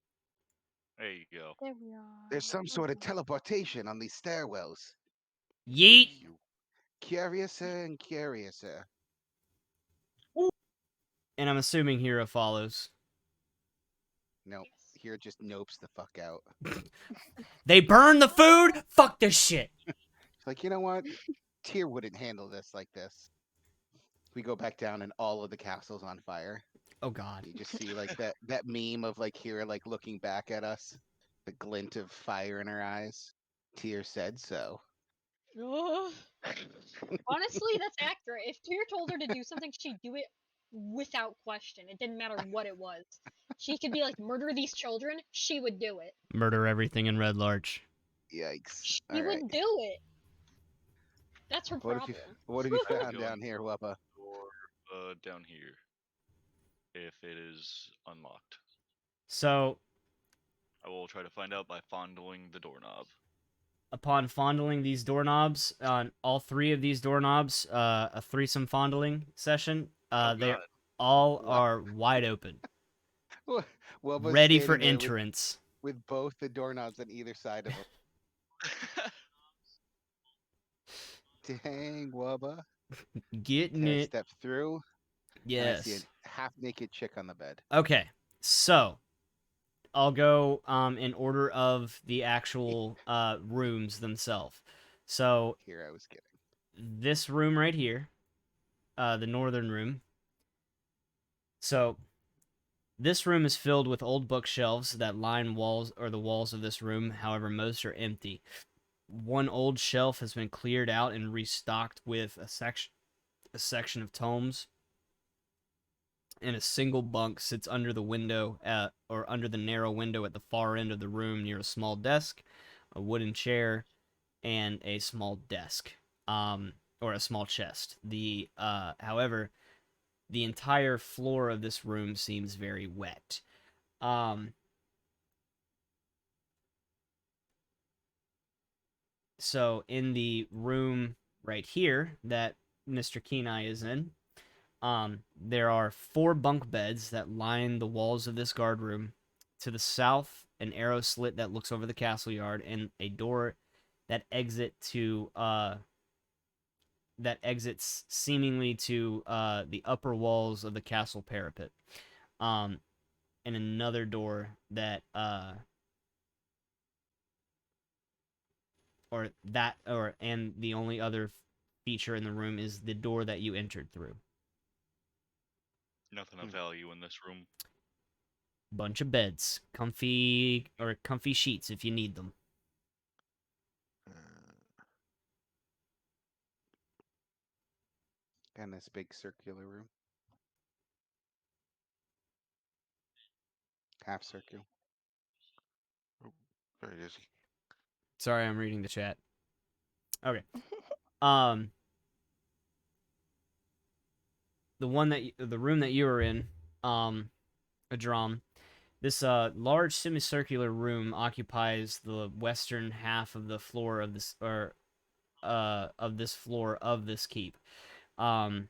There you go. There we are. There's some sort of teleportation on these stairwells. Yeet. You- Curiouser and curiouser. And I'm assuming Hero follows. No, here just nopes the fuck out. They burn the food? Fuck this shit. It's like, you know what? Tyr wouldn't handle this like this. We go back down and all of the castle's on fire. Oh god. You just see like that meme of like Kira like looking back at us, the glint of fire in her eyes. Tyr said so. Honestly, that's accurate. If Tyr told her to do something, she'd do it without question. It didn't matter what it was. She could be like, murder these children. She would do it. Murder everything in Red Larch. Yikes! She All right. would do it. That's her What problem. have you I'm found going down here, Wubba? Or down here. If it is unlocked. So, I will try to find out by fondling the doorknob. upon fondling these doorknobs, on all three of these doorknobs, a threesome fondling session, they God. all Wow. are wide open, Wubba's ready for standing there entrance. with both the doorknobs on either side of him. Dang, Wubba. Getting Okay, I it. step through. And I see Yes. a half-naked chick on the bed. Okay, so I'll go in order of the actual rooms themselves. So Here I was kidding. this room right here, the northern room. So this room is filled with old bookshelves that line walls or the walls of this room. However, most are empty. One old shelf has been cleared out and restocked with a section of tomes, and a single bunk sits under the window or under the narrow window at the far end of the room near a small desk, a wooden chair, and a small desk, or a small chest. However, the entire floor of this room seems very wet. Um, so in the room right here that Mr. Kenai is in, there are 4 bunk beds that line the walls of this guard room. To the south, an arrow slit that looks over the castle yard, and a door that exits seemingly to the upper walls of the castle parapet. Um, and another door that and the only other feature in the room is the door that you entered through. Nothing of value in this room. Bunch of beds, comfy sheets if you need them. Uh, And this big circular room. Half circle. oh, there it is. Sorry, I'm reading the chat. Okay. Um, the room that you were in, a drum. This large semicircular room occupies the western half of the floor of this floor of this keep. Um,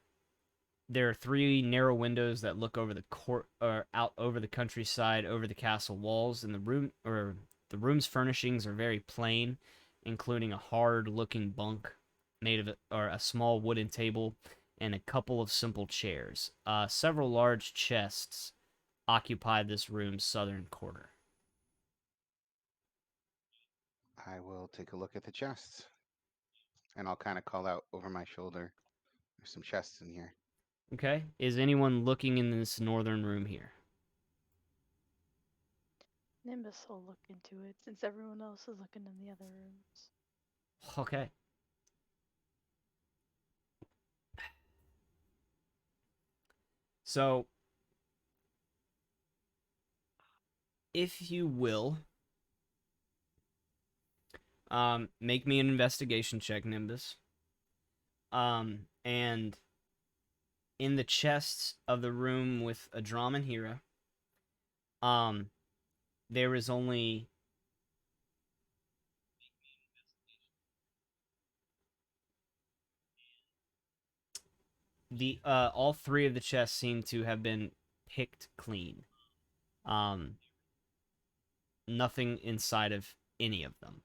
there are 3 narrow windows that look over the court or out over the countryside, over the castle walls, and the room's furnishings are very plain, including a hard-looking bunk made of or a small wooden table and a couple of simple chairs. Several large chests occupy this room's southern corner. I will take a look at the chests. And I'll kind of call out over my shoulder. There's some chests in here. Okay, is anyone looking in this northern room here? Nimbus will look into it since everyone else is looking in the other rooms. Okay. So, if you will, make me an investigation check, Nimbus. And in the chests of the room with Adram and Hira, um, there is only all 3 of the chests seem to have been picked clean. Um, Nothing inside of any of them.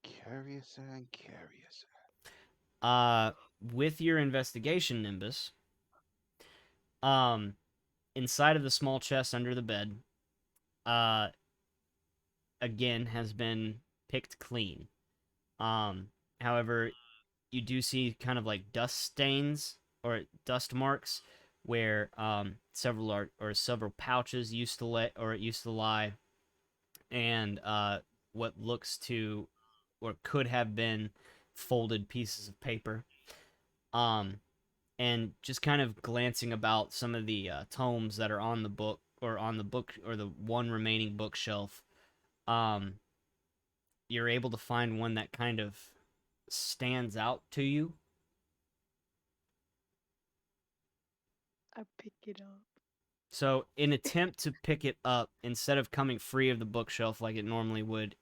Curiouser and curiouser. With your investigation, Nimbus, inside of the small chest under the bed, uh, again has been picked clean. However, you do see kind of like dust stains or dust marks where several pouches used to lie, and what looks to or could have been folded pieces of paper. Um, and just kind of glancing about some of the tomes that are on the book or the one remaining bookshelf, um, you're able to find one that kind of stands out to you. I pick it up. So, in attempt to pick it up, instead of coming free of the bookshelf like it normally would,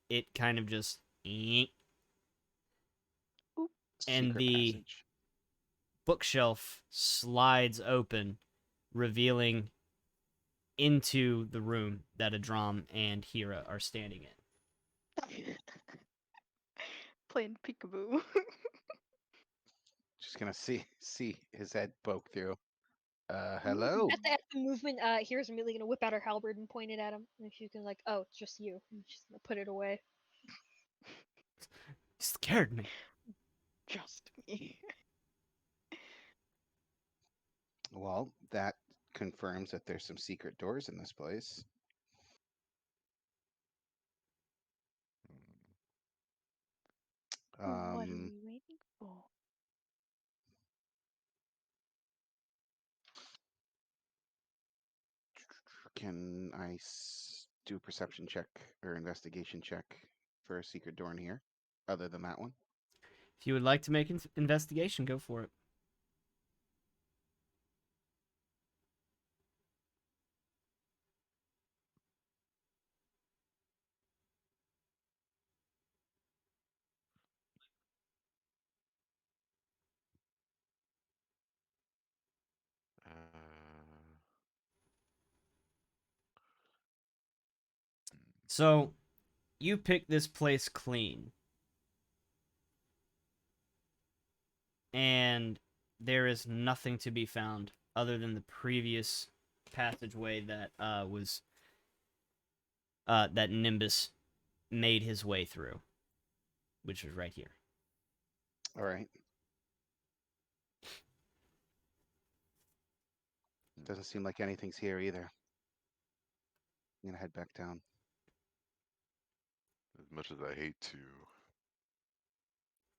it kind of just and Secret the passage. bookshelf slides open, revealing into the room that Adram and Hira are standing in. Playing peekaboo. Just gonna see his head poke through. Hello. At the movement, here's Amelia gonna whip out her halberd and point it at him, and she's gonna like, "Oh, it's just you." And she's gonna put it away. You scared me. Just me. Well, that confirms that there's some secret doors in this place. Hmm. What are Um, we waiting for? can I do a perception check or investigation check for a secret door in here, other than that one? If you would like to make an investigation, go for it. So, you pick this place clean, and there is nothing to be found other than the previous passageway that was that Nimbus made his way through, which was right here. All right. Hmm. Doesn't seem like anything's here either. I'm gonna head back down. As much as I hate to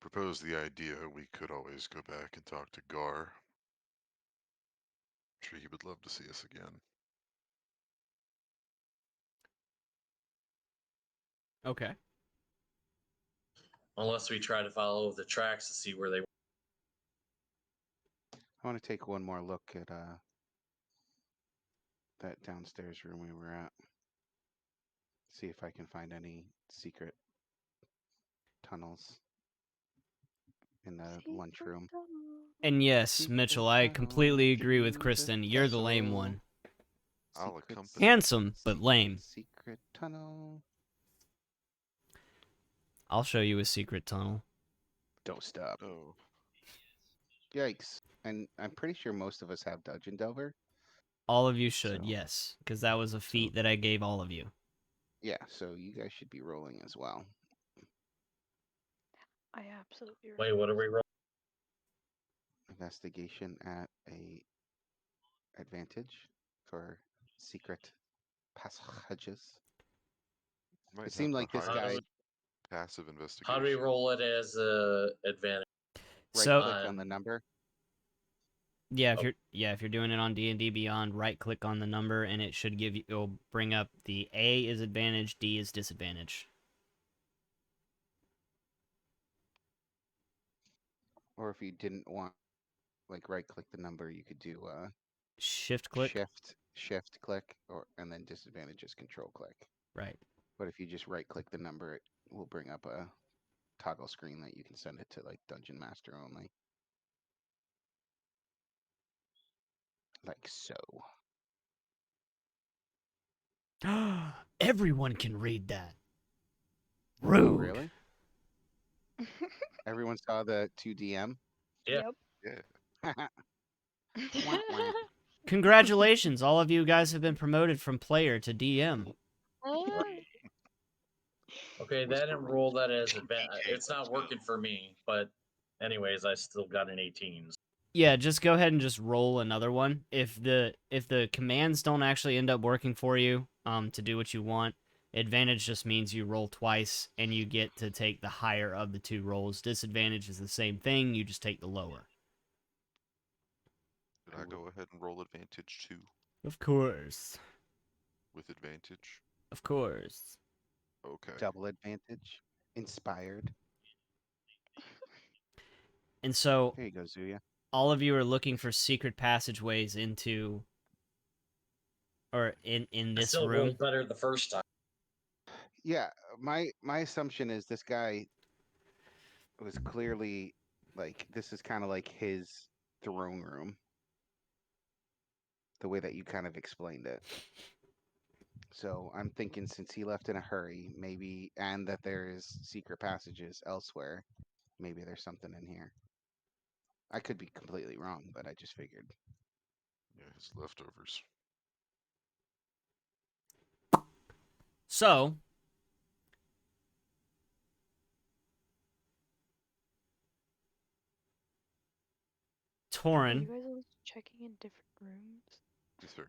propose the idea, we could always go back and talk to Gar. I'm sure he would love to see us again. Okay. Unless we try to follow the tracks to see where they. I want to take one more look at that downstairs room we were at. See if I can find any secret tunnels in the Secret lunchroom. tunnel. And yes, Secret Mitchell, I completely tunnel agree with to the Kristen. You're the lame castle. one. I'll Secret, accompany you. Handsome, but lame. secret tunnel. I'll show you a secret tunnel. Don't stop. Oh, Yikes. And I'm pretty sure most of us have Dungeon Delver. All of you should, So- yes, because that was a feat that I gave all of you. Yeah, so you guys should be rolling as well. I absolutely. Wait, what are we rolling? Investigation at a advantage for secret passages. might It seemed have like the this How guy do highest passive investigation. How do we roll it as a advantage? right So click on on- the number. yeah, Oh. if you're doing it on D&D Beyond, right click on the number and it should give you, it'll bring up the A is advantage, D is disadvantage. Or if you didn't want like right click the number, you could do Shift click. shift click, or and then disadvantage is control click. Right. But if you just right click the number, it will bring up a toggle screen that you can send it to like Dungeon Master only. Like so. Everyone can read that. Oh, Rude. really? Everyone saw the 2DM? Yeah. Yeah. Wah, wah. Congratulations, all of you guys have been promoted from player to DM. Okay, Was that didn't the roll that as DK, advantage. It's let's not go. working for me, but anyways, I still got an 18. Yeah, just go ahead and just roll another one. If the commands don't actually end up working for you, to do what you want, advantage just means you roll twice and you get to take the higher of the two rolls. Disadvantage is the same thing, you just take the lower. Did I go ahead and roll advantage too? Of course. With advantage? Of course. Okay. Double advantage. Inspired. And so There you go, Zuya. all of you are looking for secret passageways into or in I this still room. rolled better the first time. Yeah, my assumption is this guy was clearly like this is kind of like his throne room. The way that you kind of explained it. So I'm thinking since he left in a hurry, maybe, and that there is secret passages elsewhere, maybe there's something in here. I could be completely wrong, but I just figured. Yeah, his leftovers. So, Are you Torin, guys all checking in different rooms? Yes, sir.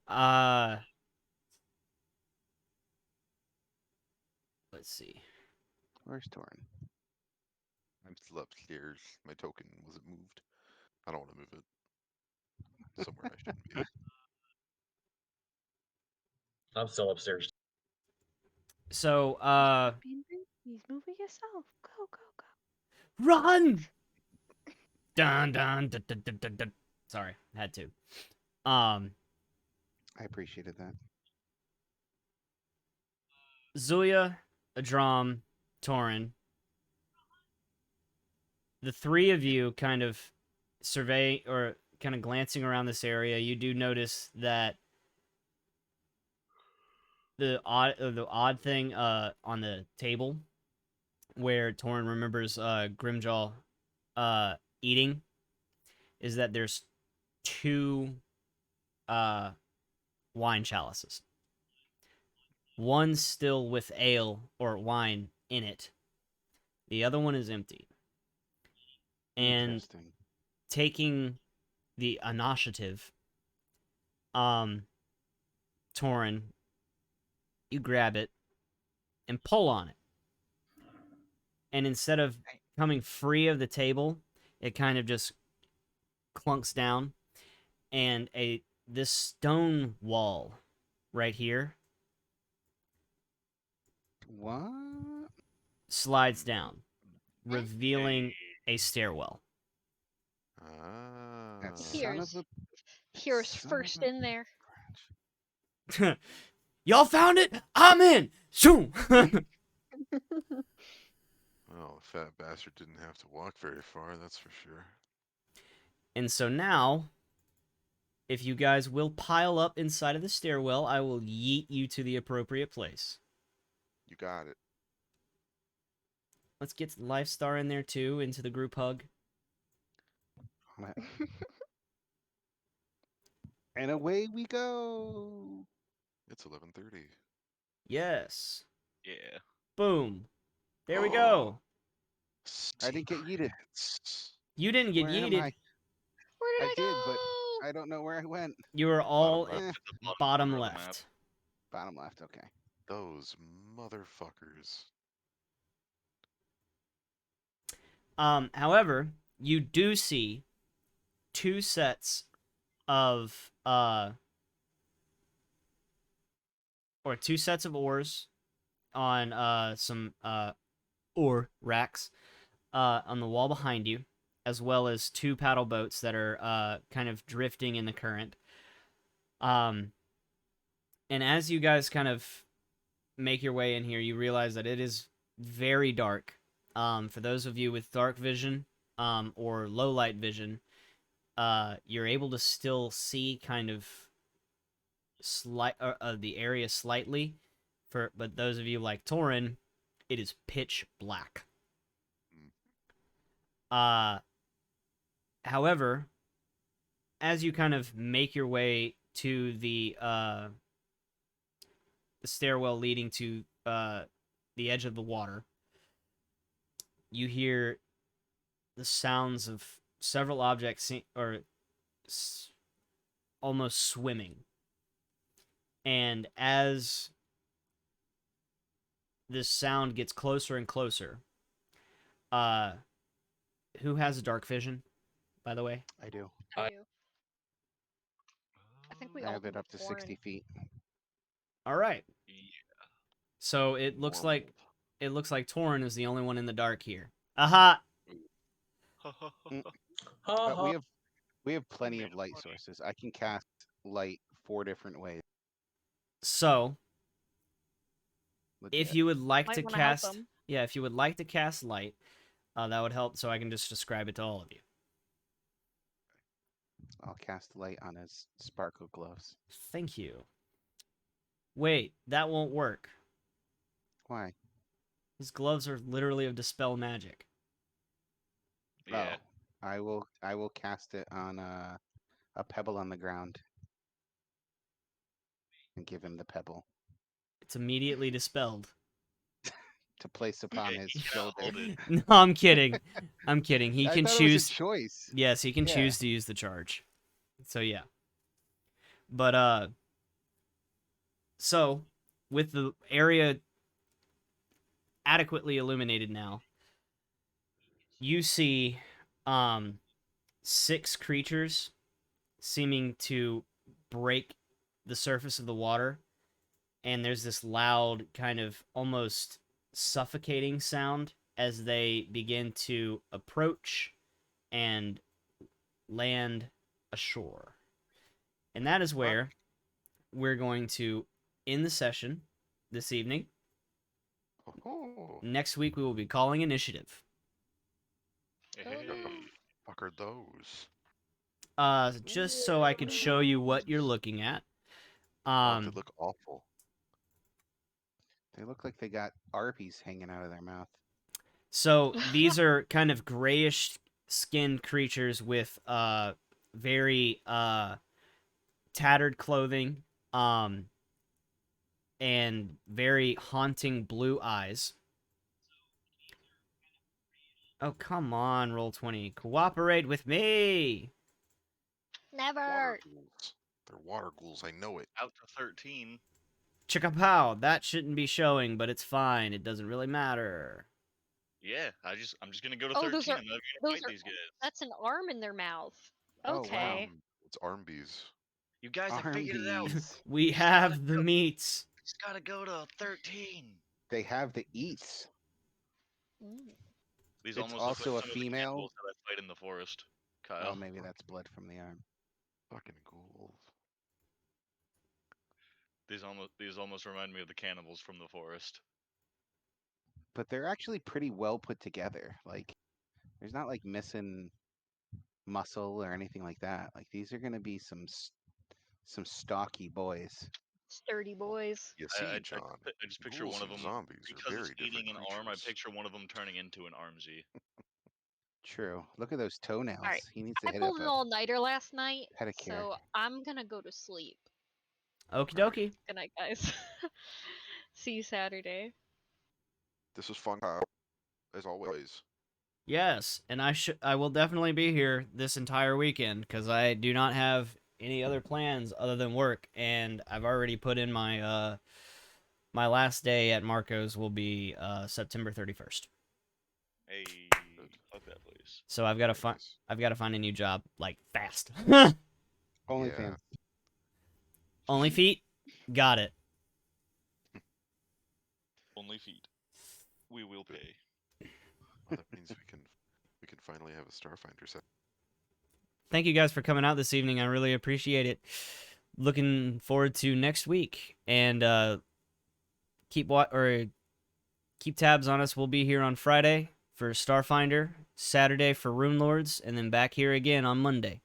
uh, let's see. Where's Torin? I'm still upstairs. My token wasn't moved. I don't want to move it somewhere I shouldn't be. I'm still upstairs. So, Being He's moving yourself. Go, go, go. run! Dun dun dun dun dun dun. Dun. Sorry, had to. Um, I appreciated that. Zuya, Adram, Torin, the three of you kind of survey or kind of glancing around this area. You do notice that the odd thing on the table where Torin remembers Grimjaw eating is that there's two wine chalices. One still with ale or wine in it. The other one is empty. And Interesting. taking the initiative, Torin, you grab it and pull on it. And instead of coming free of the table, it kind of just clunks down, and this stone wall right here What? slides down, revealing a stairwell. That Ah. son of a Here's son of first a in there. bitch. Y'all found it? I'm in. Shoo! Well, the fat bastard didn't have to walk very far, that's for sure. And so now, if you guys will pile up inside of the stairwell, I will yeet you to the appropriate place. You got it. Let's get Lifestar in there too, into the group hug. On it. And away we go. It's 11:30. Yes. Yeah. Boom. There we go. I didn't get yeeted. Secrets. You didn't get Where am yeeted. I? Where did I I did, go? but I don't know where I went. You were all left. Eh, At the bottom corner of the map. left. bottom left. Okay. Those motherfuckers. However, you do see two sets of or two sets of oars on some oar racks on the wall behind you, as well as two paddle boats that are kind of drifting in the current. And as you guys kind of make your way in here, you realize that it is very dark. For those of you with dark vision or low light vision, you're able to still see kind of the area slightly. But those of you like Torin, it is pitch black. However, as you kind of make your way to the stairwell leading to the edge of the water, you hear the sounds of several objects almost swimming. And as this sound gets closer and closer, who has dark vision, by the way? I do. I do. I think we I all have do it up to before 60 feet. All right. Yeah. So it looks Normal. like Torin is the only one in the dark here. Aha! We have plenty of light sources. I can cast light 4 different ways. So if Legit. you would like Might to wanna help cast, them. yeah, if you would like to cast light, that would help. So I can just describe it to all of you. I'll cast light on his sparkle gloves. Thank you. Wait, that won't work. Why? His gloves are literally of dispel magic. Yeah. I will cast it on a pebble on the ground and give him the pebble It's immediately dispelled. to place upon Yeah, his you gotta shoulder. hold it. No, I'm kidding. I'm kidding. He I can thought it was a choose. choice. Yes, he can Yeah. choose to use the charge. So yeah. But so with the area adequately illuminated now, you see 6 creatures seeming to break the surface of the water, and there's this loud kind of almost suffocating sound as they begin to approach and land ashore. And that is where we're going to end the session this evening. Oh, Next week we will be calling initiative. Hey. what the fuck are those? Just so I could show you what you're looking at. Oh, they look awful. They look like they got Arby's hanging out of their mouth. So these are kind of grayish skinned creatures with very tattered clothing and very haunting blue eyes. Oh, come on, Roll20. Cooperate with me. Water Never. ghouls. They're water ghouls. I know it. Out to 13. Chickapow. That shouldn't be showing, but it's fine. It doesn't really matter. Yeah, I'm just gonna go to Oh, 13. those are I'm not gonna those fight are. these guys. That's an arm in their mouth. Oh, wow. Okay. It's Armbies. You guys have figured it out. Arby's. We Just gotta have the go. meats. Just gotta go to 13. They have the eats. Mm. These It's almost look also like a some of the female. cannibals that I fight in the forest, Kyle. Oh, maybe that's blood from the arm. Fucking ghouls. These almost remind me of the cannibals from the forest. But they're actually pretty well put together. Like, there's not like missing muscle or anything like that. Like, these are gonna be some stocky boys. Sturdy boys. You see, I John, just picture ghouls one of and them zombies are because very it's eating different an arm. I creatures. picture one of them turning into an armsy. True. Look at those toenails. All right. He needs to I hit pulled up an a all-nighter last night, pedicure. so I'm gonna go to sleep. Okie dokie. Good night, guys. See you Saturday. This is fun, Kyle, as always. Yes, and I will definitely be here this entire weekend because I do not have any other plans other than work, and I've already put in my my last day at Marco's will be September 31st. Hey, fuck that place. So I've got to Very find nice. I've got to find a new job like fast. OnlyFans. Only feet, got it. Only feet. We will pay. Well, that means we can finally have a Starfinder set. Thank you guys for coming out this evening. I really appreciate it. Looking forward to next week, and keep tabs on us. We'll be here on Friday for Starfinder, Saturday for Rune Lords, and then back here again on Monday.